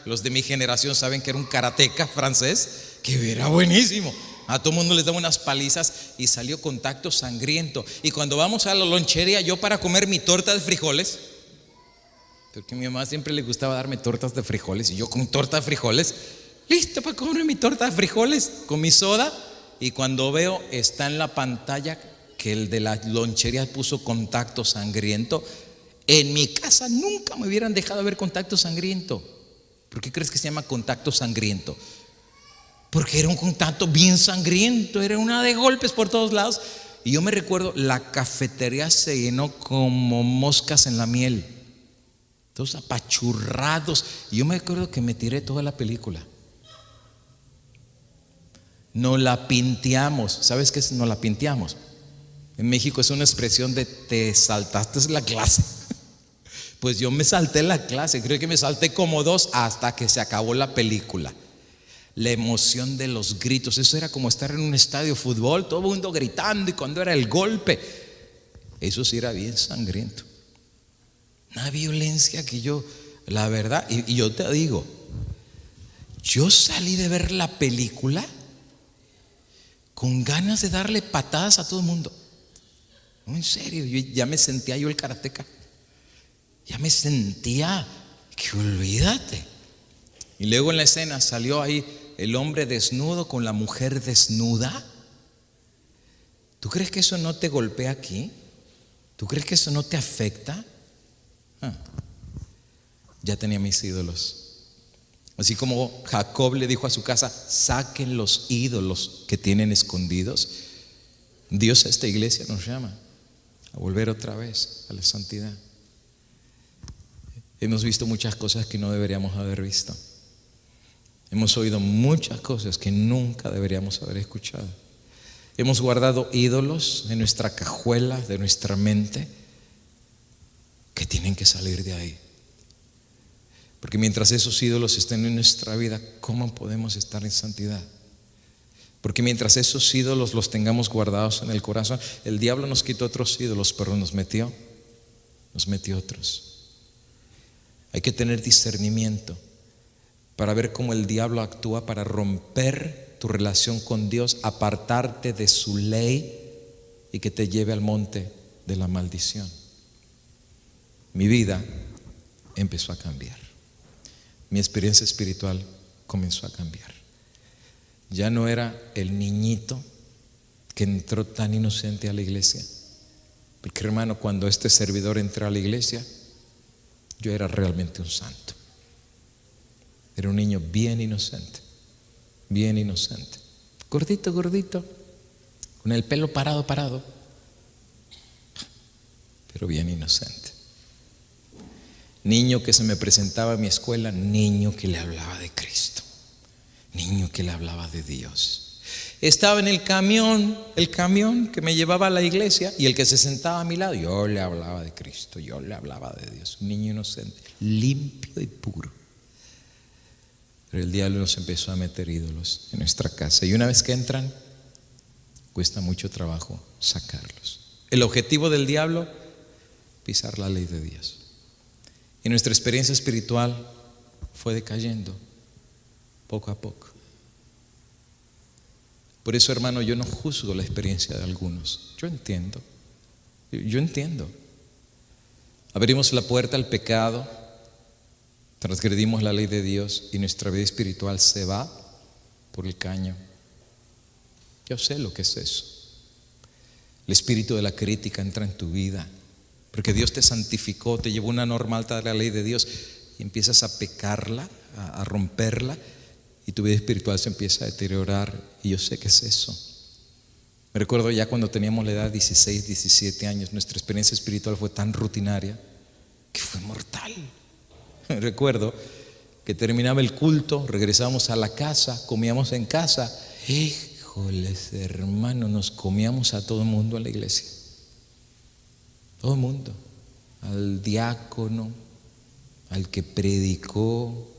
los de mi generación saben que era un karateca francés, que era buenísimo. A todo el mundo les daba unas palizas, y salió Contacto Sangriento. Y cuando vamos a la lonchería, yo para comer mi torta de frijoles, porque a mi mamá siempre le gustaba darme tortas de frijoles, y yo con torta de frijoles, listo para comer mi torta de frijoles con mi soda. Y cuando veo, está en la pantalla que el de la lonchería puso Contacto Sangriento. En mi casa nunca me hubieran dejado ver Contacto Sangriento. ¿Por qué crees que se llama Contacto Sangriento? Porque era un contacto bien sangriento, era una de golpes por todos lados. Y yo me recuerdo, la cafetería se llenó como moscas en la miel, todos apachurrados. Y yo me acuerdo que me tiré toda la película. No la pinteamos. ¿Sabes qué es no la pinteamos? En México es una expresión de te saltaste la clase. Pues yo me salté la clase, creo que me salté como 2 hasta que se acabó la película. La emoción de los gritos, eso era como estar en un estadio de fútbol, todo el mundo gritando, y cuando era el golpe, eso sí era bien sangriento. Una violencia que yo, la verdad, y yo te digo, yo salí de ver la película con ganas de darle patadas a todo el mundo. No, en serio, ya me sentía yo el karateca. Ya me sentía que olvídate. Y luego en la escena salió ahí el hombre desnudo con la mujer desnuda. ¿Tú crees que eso no te golpea aquí? ¿Tú crees que eso no te afecta? Ya tenía mis ídolos. Así como Jacob le dijo a su casa: saquen los ídolos que tienen escondidos. Dios a esta iglesia nos llama a volver otra vez a la santidad. Hemos visto muchas cosas que no deberíamos haber visto. Hemos oído muchas cosas que nunca deberíamos haber escuchado. Hemos guardado ídolos en nuestra cajuela, de nuestra mente, que tienen que salir de ahí. Porque mientras esos ídolos estén en nuestra vida, ¿cómo podemos estar en santidad? Porque mientras esos ídolos los tengamos guardados en el corazón, el diablo nos quitó otros ídolos, pero nos metió otros. Hay que tener discernimiento para ver cómo el diablo actúa para romper tu relación con Dios, apartarte de su ley y que te lleve al monte de la maldición. Mi vida empezó a cambiar. Mi experiencia espiritual comenzó a cambiar. Ya no era el niñito que entró tan inocente a la iglesia. Porque, hermano, cuando este servidor entró a la iglesia, yo era realmente un santo. Era un niño bien inocente, gordito, con el pelo parado, pero bien inocente. Niño que se me presentaba en mi escuela, niño que le hablaba de Cristo, niño que le hablaba de Dios. Estaba en el camión que me llevaba a la iglesia, y el que se sentaba a mi lado, yo le hablaba de Cristo, yo le hablaba de Dios. Un niño inocente, limpio y puro. Pero el diablo nos empezó a meter ídolos en nuestra casa, y una vez que entran, cuesta mucho trabajo sacarlos. El objetivo del diablo, pisar la ley de Dios. Y nuestra experiencia espiritual fue decayendo poco a poco. Por eso, hermano, yo no juzgo la experiencia de algunos. Yo entiendo. Abrimos la puerta al pecado, transgredimos la ley de Dios y nuestra vida espiritual se va por el caño. Yo sé lo que es eso. El espíritu de la crítica entra en tu vida, porque Dios te santificó, te llevó una norma alta de la ley de Dios, y empiezas a pecarla, a romperla, y tu vida espiritual se empieza a deteriorar. Y yo sé que es eso. Me recuerdo ya cuando teníamos la edad de 16, 17 años, nuestra experiencia espiritual fue tan rutinaria que fue mortal. Me recuerdo que terminaba el culto, regresábamos a la casa, comíamos en casa. Híjoles, hermano, nos comíamos a todo el mundo en la iglesia. Todo el mundo. Al diácono, al que predicó,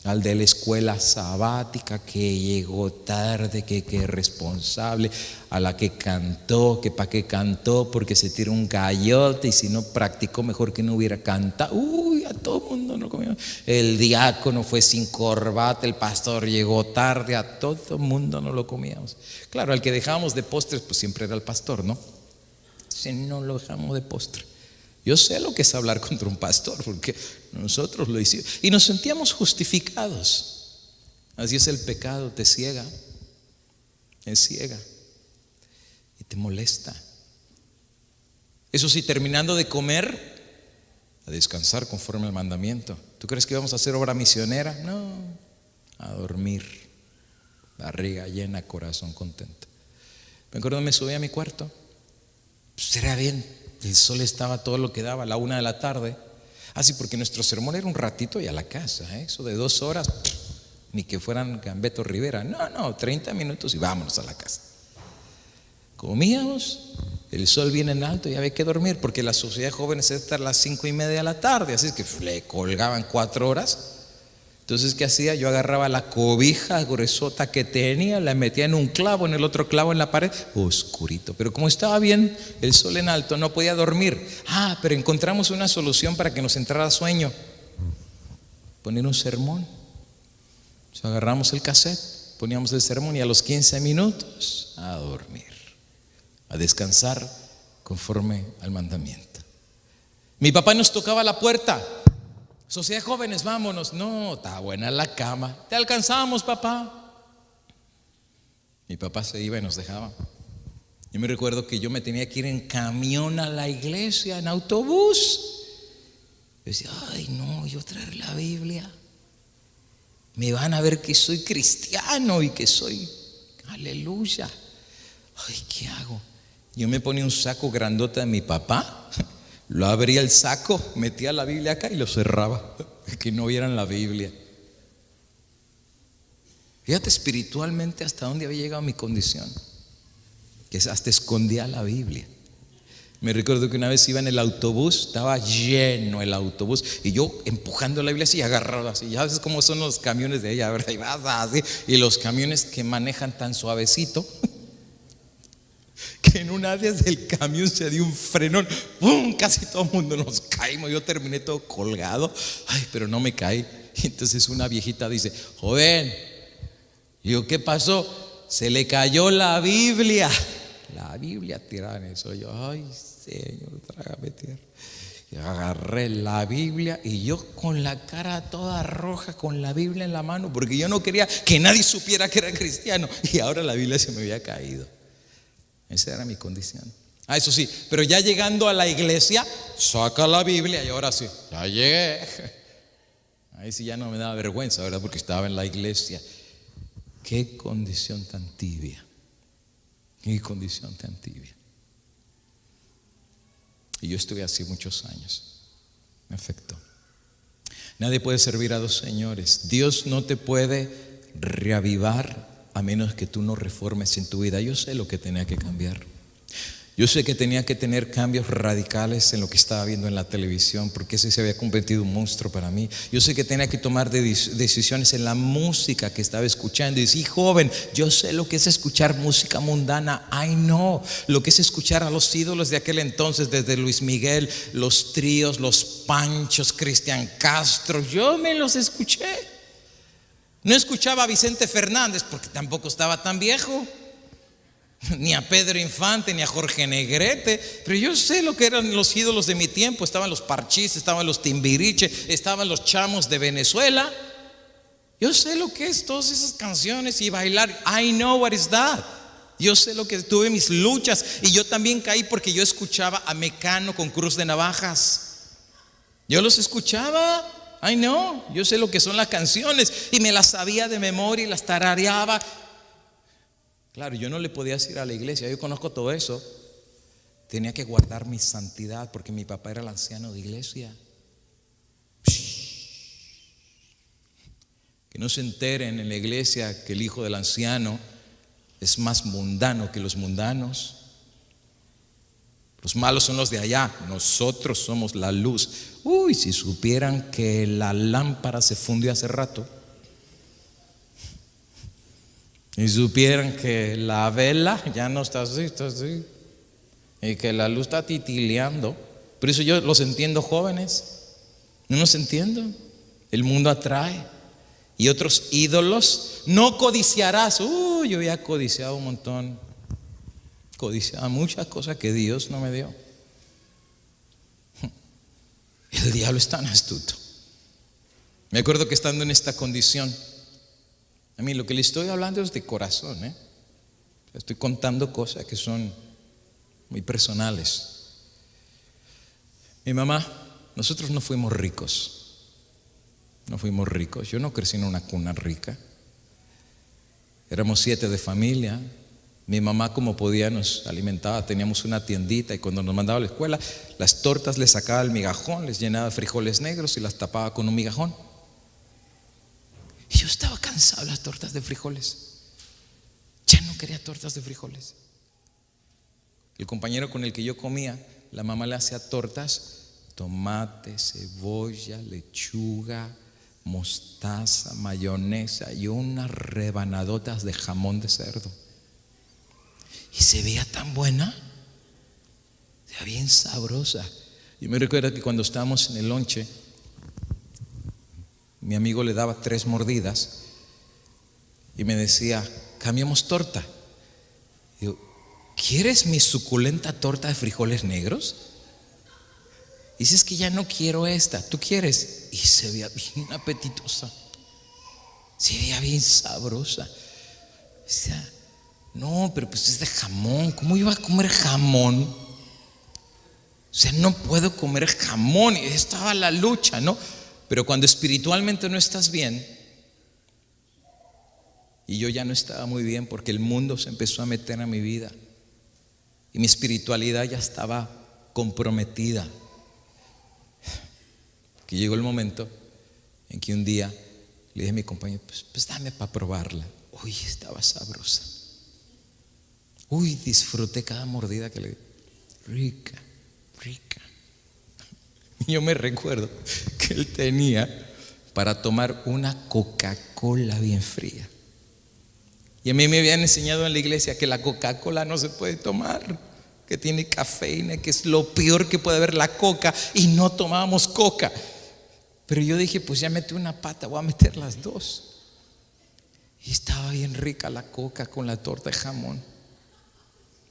al de la escuela sabática que llegó tarde, que es responsable, a la que cantó, que para qué cantó, porque se tiró un gallote, y si no practicó mejor que no hubiera cantado. A todo el mundo no comió. El diácono fue sin corbata, el pastor llegó tarde, a todo el mundo no lo comíamos. Claro, al que dejábamos de postres, pues siempre era el pastor, ¿no? Si no lo dejamos de postre. Yo sé lo que es hablar contra un pastor, porque nosotros lo hicimos y nos sentíamos justificados. Así es el pecado, te ciega, y te molesta. Eso sí, terminando de comer, a descansar conforme al mandamiento. ¿Tú crees que íbamos a hacer obra misionera? No, a dormir, barriga llena, corazón contento. Me acuerdo, me subí a mi cuarto, pues era bien. El sol estaba todo lo que daba, a la 1 de la tarde. Así porque nuestro sermón era un ratito y a la casa, eso de 2 horas, ni que fueran Gambeto Rivera. No, 30 minutos y vámonos a la casa. Comíamos, el sol viene en alto y había que dormir, porque la sociedad de jóvenes es hasta las 5:30 de la tarde. Así es que le colgaban 4 horas. Entonces, ¿qué hacía? Yo agarraba la cobija gruesota que tenía, la metía en un clavo, en el otro clavo en la pared, oscurito. Pero como estaba bien el sol en alto, no podía dormir. Pero encontramos una solución para que nos entrara sueño: poner un sermón. Entonces, agarramos el cassette, poníamos el sermón, y a los 15 minutos a dormir, a descansar conforme al mandamiento. Mi papá nos tocaba la puerta: sociedad de jóvenes, vámonos. No, está buena la cama. Te alcanzamos, papá. Mi papá se iba y nos dejaba. Yo me recuerdo que yo me tenía que ir en camión a la iglesia, en autobús. Yo decía, no, yo traer la Biblia. Me van a ver que soy cristiano y que soy, aleluya. ¿Qué hago? Yo me ponía un saco grandote de mi papá. Lo abría el saco, metía la Biblia acá y lo cerraba, que no vieran la Biblia. Fíjate espiritualmente hasta dónde había llegado mi condición. que hasta escondía la Biblia. Me recuerdo que una vez iba en el autobús, estaba lleno el autobús, y yo empujando la Biblia así, agarrado así. Ya sabes cómo son los camiones de ella, ¿verdad? Y vas así, y los camiones que manejan tan suavecito que en una vez el camión se dio un frenón, ¡pum! Casi todo el mundo nos caímos. Yo terminé todo colgado, ay, pero no me caí. Y entonces una viejita dice: joven, digo, ¿qué pasó? Se le cayó la Biblia. La Biblia tirada en eso. Yo, ay, Señor, trágame tierra. Y agarré la Biblia y yo con la cara toda roja, con la Biblia en la mano, porque yo no quería que nadie supiera que era cristiano. Y ahora la Biblia se me había caído. Esa era mi condición. Eso sí, pero ya llegando a la iglesia, saca la Biblia y ahora sí, ya llegué. Ahí sí ya no me daba vergüenza, ¿verdad? Porque estaba en la iglesia. Qué condición tan tibia. Qué condición tan tibia. Y yo estuve así muchos años. Me afectó. Nadie puede servir a dos señores. Dios no te puede reavivar a menos que tú no reformes en tu vida. Yo sé lo que tenía que cambiar. Yo sé que tenía que tener cambios radicales en lo que estaba viendo en la televisión, porque ese se había convertido en un monstruo para mí. Yo sé que tenía que tomar decisiones en la música que estaba escuchando. Y decir, joven, yo sé lo que es escuchar música mundana. I know lo que es escuchar a los ídolos de aquel entonces, desde Luis Miguel, los Tríos, los Panchos, Cristian Castro. Yo me los escuché. No escuchaba a Vicente Fernández porque tampoco estaba tan viejo, ni a Pedro Infante, ni a Jorge Negrete, pero yo sé lo que eran los ídolos de mi tiempo. Estaban los Parchís, estaban los Timbiriche, estaban los Chamos de Venezuela. Yo sé lo que es todas esas canciones y bailar. I know what is that. Yo sé lo que tuve mis luchas, y yo también caí porque yo escuchaba a Mecano con Cruz de Navajas. Yo los escuchaba. I know, yo sé lo que son las canciones y me las sabía de memoria y las tarareaba. Claro, yo no le podía decir a la iglesia, yo conozco todo eso. Tenía que guardar mi santidad porque mi papá era el anciano de iglesia. Que no se enteren en la iglesia que el hijo del anciano es más mundano que los mundanos. Los malos son los de allá, nosotros somos la luz. Uy, si supieran que la lámpara se fundió hace rato. Y supieran que la vela ya no está así, está así. Y que la luz está titileando. Por eso yo los entiendo, jóvenes. No los entiendo. El mundo atrae. Y otros ídolos. No codiciarás. Yo había codiciado un montón. Codiciaba muchas cosas que Dios no me dio. El diablo es tan astuto. Me acuerdo que estando en esta condición, a mí lo que le estoy hablando es de corazón, Estoy contando cosas que son muy personales. Mi mamá, nosotros no fuimos ricos. No fuimos ricos. Yo no crecí en una cuna rica. Éramos 7 de familia. Mi mamá, como podía, nos alimentaba. Teníamos una tiendita y cuando nos mandaba a la escuela, las tortas les sacaba el migajón, les llenaba de frijoles negros y las tapaba con un migajón. Y yo estaba cansado de las tortas de frijoles. Ya no quería tortas de frijoles. El compañero con el que yo comía, la mamá le hacía tortas, tomate, cebolla, lechuga, mostaza, mayonesa y unas rebanadotas de jamón de cerdo. Y se veía tan buena, se veía bien sabrosa. Yo me recuerdo que cuando estábamos en el lonche, mi amigo le daba 3 mordidas y me decía, cambiamos torta. Digo, ¿quieres mi suculenta torta de frijoles negros? Dice, es que ya no quiero esta, ¿tú quieres? Y se veía bien apetitosa, se veía bien sabrosa. Decía, no, pero pues es de jamón, ¿cómo iba a comer jamón? O sea, no puedo comer jamón. Y estaba la lucha, ¿no? Pero cuando espiritualmente no estás bien, y yo ya no estaba muy bien porque el mundo se empezó a meter a mi vida y mi espiritualidad ya estaba comprometida, que llegó el momento en que un día le dije a mi compañero, pues dame para probarla. Uy, estaba sabrosa. Uy, disfruté cada mordida que le di. Rica, rica. Yo me recuerdo que él tenía para tomar una Coca-Cola bien fría. Y a mí me habían enseñado en la iglesia que la Coca-Cola no se puede tomar, que tiene cafeína, que es lo peor que puede haber la coca, y no tomábamos coca. Pero yo dije, pues ya metí una pata, voy a meter las dos. Y estaba bien rica la coca con la torta de jamón.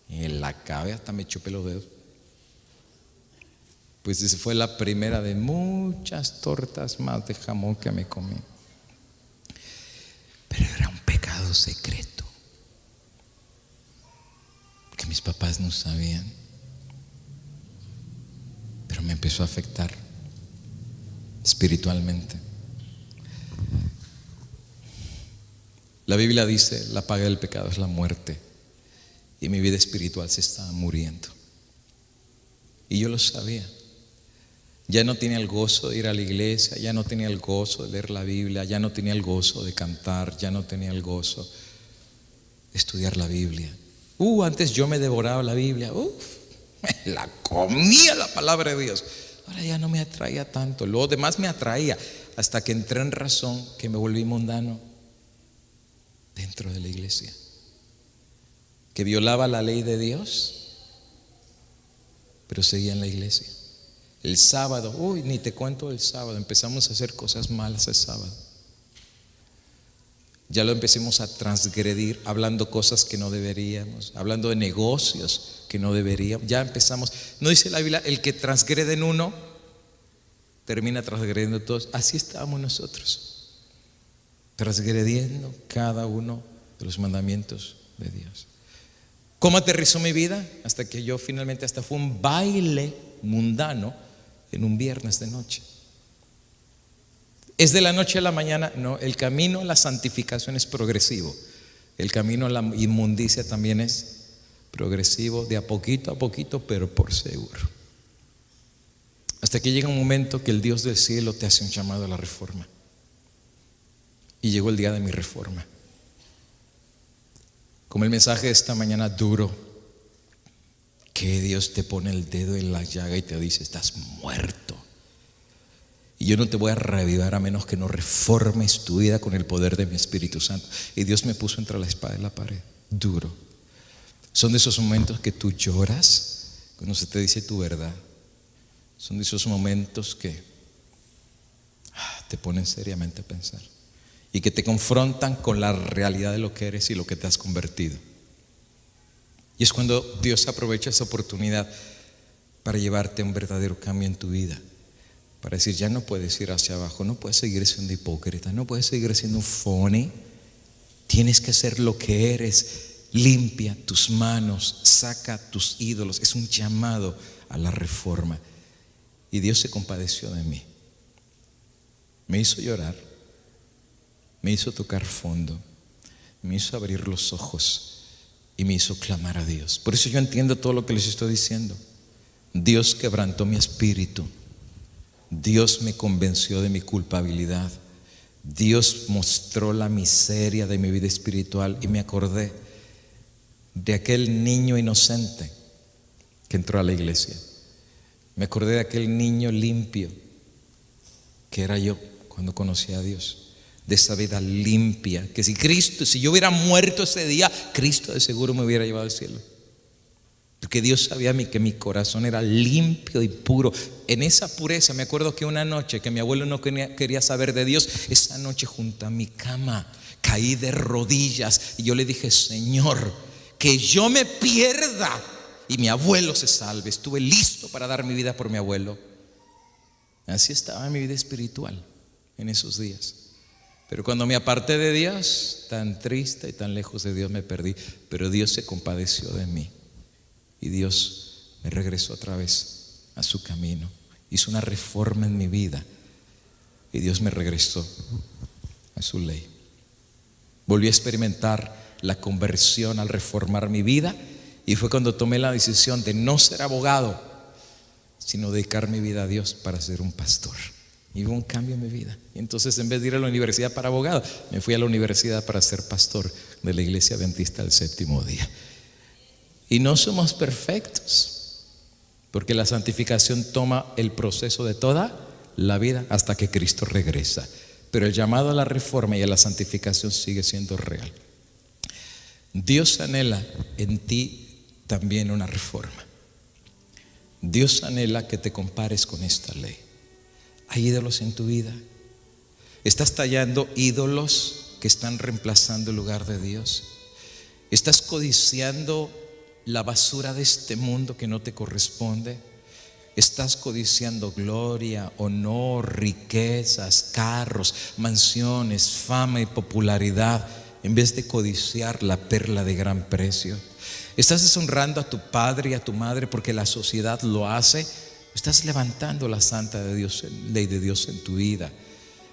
Y en la cabeza hasta me chupé los dedos. Pues esa fue la primera de muchas tortas más de jamón que me comí. Pero era un pecado secreto que mis papás no sabían. Pero me empezó a afectar espiritualmente. La Biblia dice: la paga del pecado es la muerte. Y mi vida espiritual se estaba muriendo. Y yo lo sabía. Ya no tenía el gozo de ir a la iglesia, ya no tenía el gozo de leer la Biblia, ya no tenía el gozo de cantar, ya no tenía el gozo de estudiar la Biblia. Antes yo me devoraba la Biblia, me la comía la palabra de Dios. Ahora ya no me atraía tanto, lo demás me atraía, hasta que entré en razón que me volví mundano dentro de la iglesia, que violaba la ley de Dios, pero seguía en la iglesia. El sábado, ni te cuento el sábado, empezamos a hacer cosas malas el sábado. Ya lo empecemos a transgredir, hablando cosas que no deberíamos, hablando de negocios que no deberíamos. Ya empezamos, no dice la Biblia, el que transgrede en uno, termina transgrediendo todos. Así estábamos nosotros, transgrediendo cada uno de los mandamientos de Dios. ¿Cómo aterrizó mi vida? Hasta que yo finalmente, hasta fue un baile mundano en un viernes de noche. ¿Es de la noche a la mañana? No, el camino a la santificación es progresivo. El camino a la inmundicia también es progresivo, de a poquito, pero por seguro. Hasta que llega un momento que el Dios del cielo te hace un llamado a la reforma. Y llegó el día de mi reforma. Como el mensaje de esta mañana, duro, que Dios te pone el dedo en la llaga y te dice: estás muerto. Y yo no te voy a reavivar a menos que no reformes tu vida con el poder de mi Espíritu Santo. Y Dios me puso entre la espada y la pared. Duro. Son de esos momentos que tú lloras cuando se te dice tu verdad. Son de esos momentos que te ponen seriamente a pensar y que te confrontan con la realidad de lo que eres y lo que te has convertido. Y es cuando Dios aprovecha esa oportunidad para llevarte a un verdadero cambio en tu vida. Para decir: ya no puedes ir hacia abajo, no puedes seguir siendo hipócrita, no puedes seguir siendo un phony. Tienes que ser lo que eres. Limpia tus manos, saca tus ídolos. Es un llamado a la reforma. Y Dios se compadeció de mí. Me hizo llorar, me hizo tocar fondo, me hizo abrir los ojos y me hizo clamar a Dios. Por eso yo entiendo todo lo que les estoy diciendo. Dios quebrantó mi espíritu. Dios me convenció de mi culpabilidad. Dios mostró la miseria de mi vida espiritual. Y me acordé de aquel niño inocente que entró a la iglesia. Me acordé de aquel niño limpio que era yo cuando conocí a Dios. De esa vida limpia, que si yo hubiera muerto ese día, Cristo de seguro me hubiera llevado al cielo. Porque Dios sabía que mi corazón era limpio y puro. En esa pureza, me acuerdo que una noche que mi abuelo no quería saber de Dios, esa noche junto a mi cama caí de rodillas y yo le dije: Señor, que yo me pierda y mi abuelo se salve. Estuve listo para dar mi vida por mi abuelo. Así estaba mi vida espiritual en esos días. Pero cuando me aparté de Dios, tan triste y tan lejos de Dios me perdí. Pero Dios se compadeció de mí. Y Dios me regresó otra vez a su camino. Hizo una reforma en mi vida. Y Dios me regresó a su ley. Volví a experimentar la conversión al reformar mi vida. Y fue cuando tomé la decisión de no ser abogado, sino dedicar mi vida a Dios para ser un pastor. Y hubo un cambio en mi vida. Y entonces, en vez de ir a la universidad para abogado, me fui a la universidad para ser pastor de la Iglesia Adventista del Séptimo Día. Y no somos perfectos, porque la santificación toma el proceso de toda la vida hasta que Cristo regresa. Pero el llamado a la reforma y a la santificación sigue siendo real. Dios anhela en ti también una reforma. Dios anhela que te compares con esta ley. ¿Hay ídolos en tu vida? ¿Estás tallando ídolos que están reemplazando el lugar de Dios? ¿Estás codiciando la basura de este mundo que no te corresponde? ¿Estás codiciando gloria, honor, riquezas, carros, mansiones, fama y popularidad en vez de codiciar la perla de gran precio? ¿Estás deshonrando a tu padre y a tu madre porque la sociedad lo hace? ¿Estás levantando la santa ley de Dios en tu vida?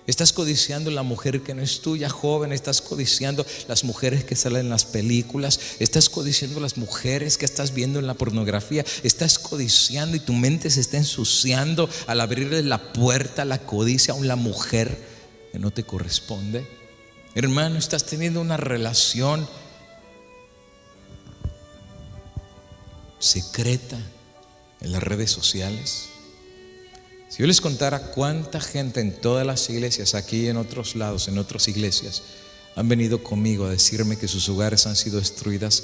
¿Estás codiciando la mujer que no es tuya, joven? ¿Estás codiciando las mujeres que salen en las películas? ¿Estás codiciando las mujeres que estás viendo en la pornografía? ¿Estás codiciando y tu mente se está ensuciando al abrirle la puerta a la codicia a una mujer que no te corresponde? Hermano, ¿estás teniendo una relación secreta en las redes sociales? Si yo les contara cuánta gente en todas las iglesias, aquí y en otros lados, en otras iglesias, han venido conmigo a decirme que sus hogares han sido destruidas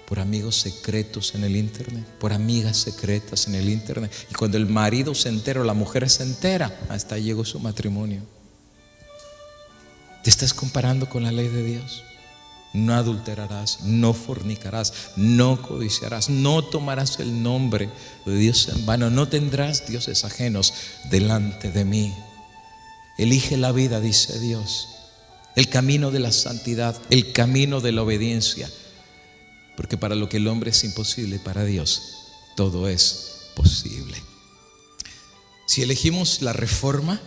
por amigos secretos en el internet, por amigas secretas en el internet. Y cuando el marido se entera o la mujer se entera, hasta ahí llegó su matrimonio. ¿Te estás comparando con la ley de Dios? No adulterarás, no fornicarás, no codiciarás, no tomarás el nombre de Dios en vano, no tendrás dioses ajenos delante de mí. Elige la vida, dice Dios, el camino de la santidad, el camino de la obediencia, porque para lo que el hombre es imposible, para Dios todo es posible. Si elegimos la reforma,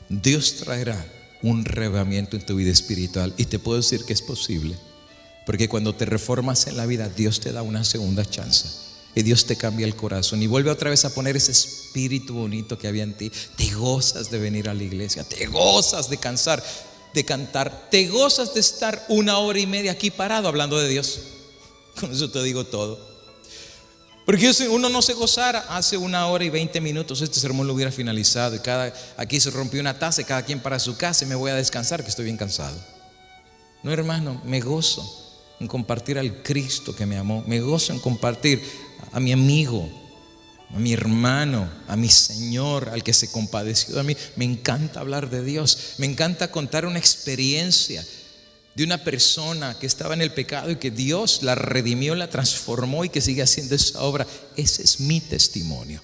Dios traerá un reavivamiento en tu vida espiritual. Y te puedo decir que es posible, porque cuando te reformas en la vida, Dios te da una segunda chance y Dios te cambia el corazón y vuelve otra vez a poner ese espíritu bonito que había en ti. Te gozas de venir a la iglesia, te gozas de cantar, te gozas de estar 1 hora y media aquí parado hablando de Dios. Con eso te digo todo. Porque si uno no se gozara, hace 1 hora y 20 minutos este sermón lo hubiera finalizado y aquí se rompió una taza y cada quien para su casa y me voy a descansar, que estoy bien cansado. No, hermano, me gozo en compartir al Cristo que me amó. Me gozo en compartir a mi amigo, a mi hermano, a mi Señor, al que se compadeció de mí. Me encanta hablar de Dios. Me encanta contar una experiencia de una persona que estaba en el pecado y que Dios la redimió, la transformó y que sigue haciendo esa obra. Ese es mi testimonio.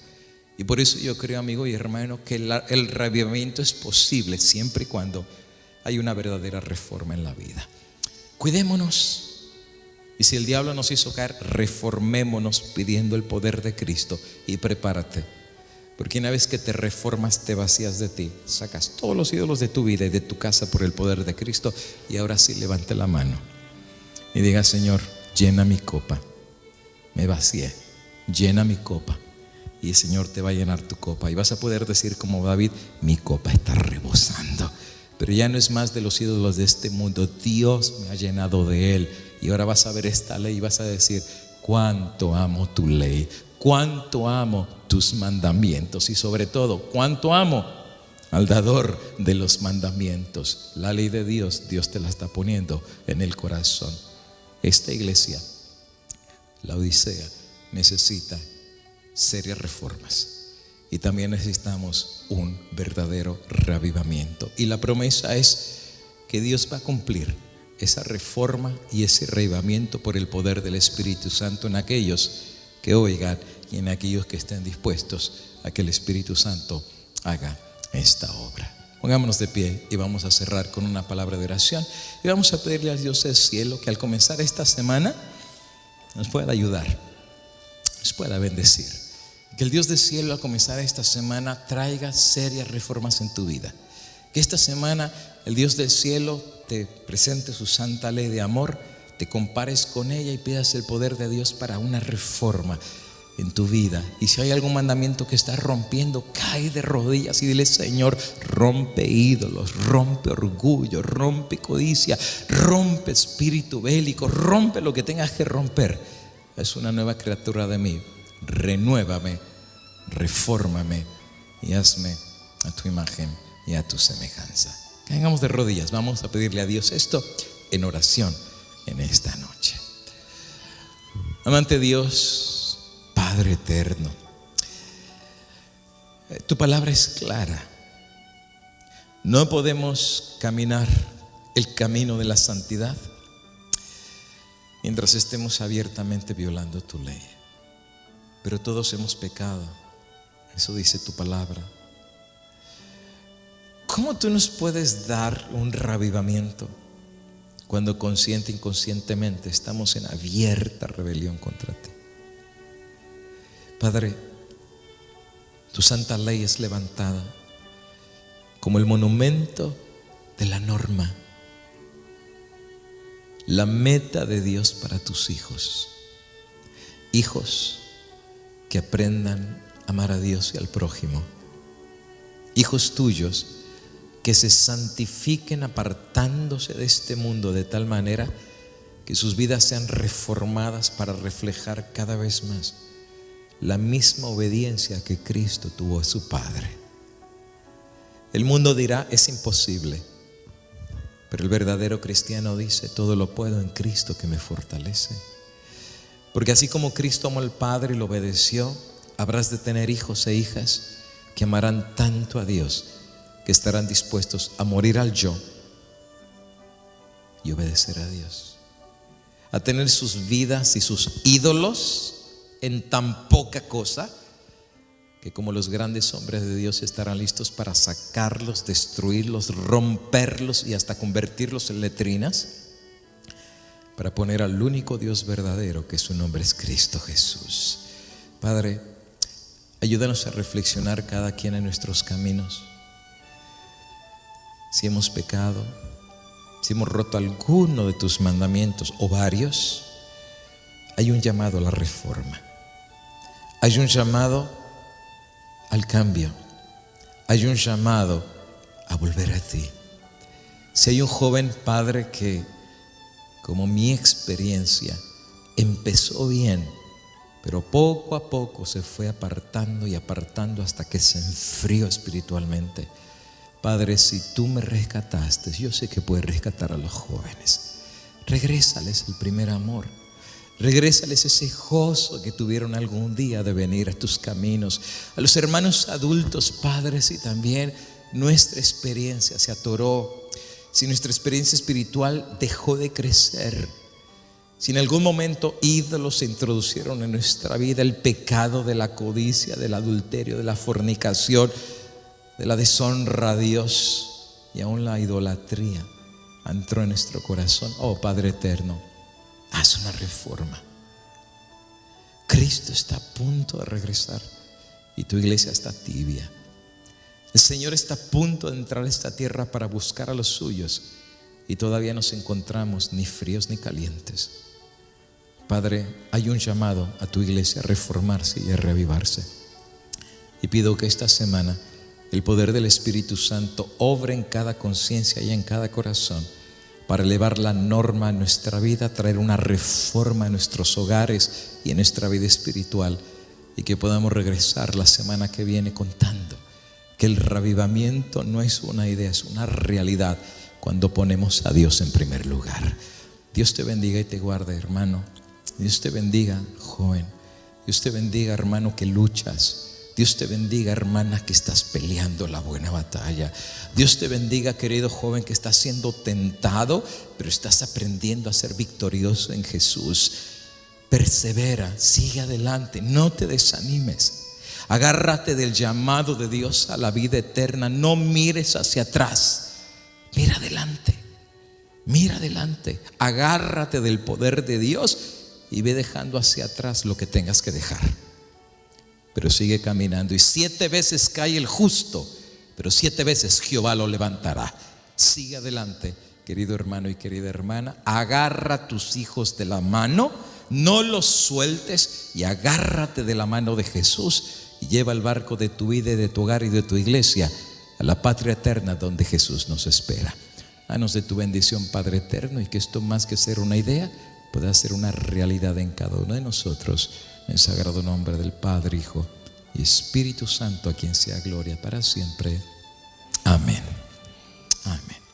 Y por eso yo creo, amigo y hermano, que el reavivamiento es posible siempre y cuando hay una verdadera reforma en la vida. Cuidémonos. Y si el diablo nos hizo caer, reformémonos pidiendo el poder de Cristo. Y prepárate, porque una vez que te reformas, te vacías de ti, sacas todos los ídolos de tu vida y de tu casa por el poder de Cristo. Y ahora sí, levante la mano y diga: Señor, llena mi copa. Me vacié, llena mi copa. Y el Señor te va a llenar tu copa y vas a poder decir como David: mi copa está rebosando. Pero ya no es más de los ídolos de este mundo. Dios me ha llenado de él. Y ahora vas a ver esta ley y vas a decir: cuánto amo tu ley, cuánto amo tus mandamientos, y sobre todo, cuánto amo al dador de los mandamientos. La ley de Dios, Dios te la está poniendo en el corazón. Esta iglesia, la Odisea, necesita serias reformas y también necesitamos un verdadero reavivamiento. Y la promesa es que Dios va a cumplir esa reforma y ese reavivamiento por el poder del Espíritu Santo en aquellos que oigan y en aquellos que estén dispuestos a que el Espíritu Santo haga esta obra. Pongámonos de pie y vamos a cerrar con una palabra de oración y vamos a pedirle al Dios del cielo que al comenzar esta semana nos pueda ayudar, nos pueda bendecir. Que el Dios del cielo al comenzar esta semana traiga serias reformas en tu vida. Que esta semana el Dios del cielo te presente su santa ley de amor, te compares con ella y pidas el poder de Dios para una reforma en tu vida. Y si hay algún mandamiento que estás rompiendo, cae de rodillas y dile: Señor, rompe ídolos, rompe orgullo, rompe codicia, rompe espíritu bélico, rompe lo que tengas que romper es una nueva criatura de mí. Renuévame, refórmame y hazme a tu imagen y a tu semejanza. Caigamos de rodillas, vamos a pedirle a Dios esto en oración en esta noche. Amante Dios, Padre eterno, tu palabra es clara. No podemos caminar el camino de la santidad mientras estemos abiertamente violando tu ley. Pero todos hemos pecado, eso dice tu palabra. ¿Cómo tú nos puedes dar un reavivamiento cuando consciente e inconscientemente estamos en abierta rebelión contra ti? Padre, tu santa ley es levantada como el monumento de la norma, la meta de Dios para tus hijos. Hijos que aprendan a amar a Dios y al prójimo. Hijos tuyos que se santifiquen apartándose de este mundo de tal manera que sus vidas sean reformadas para reflejar cada vez más la misma obediencia que Cristo tuvo a su Padre. El mundo dirá: es imposible, pero el verdadero cristiano dice: todo lo puedo en Cristo que me fortalece. Porque así como Cristo amó al Padre y lo obedeció, habrás de tener hijos e hijas que amarán tanto a Dios que estarán dispuestos a morir al yo y obedecer a Dios, a tener sus vidas y sus ídolos en tan poca cosa que, como los grandes hombres de Dios, estarán listos para sacarlos, destruirlos, romperlos y hasta convertirlos en letrinas, para poner al único Dios verdadero, que su nombre es Cristo Jesús. Padre, ayúdanos a reflexionar cada quien en nuestros caminos. Si hemos pecado, si hemos roto alguno de tus mandamientos o varios, hay un llamado a la reforma, hay un llamado al cambio, hay un llamado a volver a ti. Si hay un joven, Padre, que, como mi experiencia, empezó bien, pero poco a poco se fue apartando y apartando hasta que se enfrió espiritualmente, Padre, si tú me rescataste, yo sé que puedes rescatar a los jóvenes. Regrésales el primer amor. Regrésales ese gozo que tuvieron algún día de venir a tus caminos. A los hermanos adultos, padres, y también nuestra experiencia se atoró, si nuestra experiencia espiritual dejó de crecer, si en algún momento ídolos se introducieron en nuestra vida, el pecado de la codicia, del adulterio, de la fornicación, de la deshonra a Dios y aún la idolatría entró en nuestro corazón. Oh Padre eterno, haz una reforma. Cristo está a punto de regresar y tu iglesia está tibia. El Señor está a punto de entrar a esta tierra para buscar a los suyos y todavía nos encontramos ni fríos ni calientes. Padre, hay un llamado a tu iglesia a reformarse y a reavivarse, y pido que esta semana el poder del Espíritu Santo obre en cada conciencia y en cada corazón para elevar la norma en nuestra vida, traer una reforma en nuestros hogares y en nuestra vida espiritual, y que podamos regresar la semana que viene contando que el reavivamiento no es una idea, es una realidad cuando ponemos a Dios en primer lugar. Dios te bendiga y te guarde, hermano. Dios te bendiga, joven. Dios te bendiga, hermano, que luchas. Dios te bendiga, hermana, que estás peleando la buena batalla. Dios te bendiga, querido joven, que estás siendo tentado, pero estás aprendiendo a ser victorioso en Jesús. Persevera, sigue adelante, no te desanimes. Agárrate del llamado de Dios a la vida eterna. No mires hacia atrás, mira adelante. Mira adelante, agárrate del poder de Dios y ve dejando hacia atrás lo que tengas que dejar. Pero sigue caminando. Y 7 veces cae el justo, pero 7 veces Jehová lo levantará. Sigue adelante, querido hermano y querida hermana. Agarra a tus hijos de la mano, no los sueltes, y agárrate de la mano de Jesús y lleva el barco de tu vida y de tu hogar y de tu iglesia a la patria eterna donde Jesús nos espera. Danos de tu bendición, Padre eterno, y que esto, más que ser una idea, pueda ser una realidad en cada uno de nosotros, en el sagrado nombre del Padre, Hijo y Espíritu Santo, a quien sea gloria para siempre. Amén. Amén.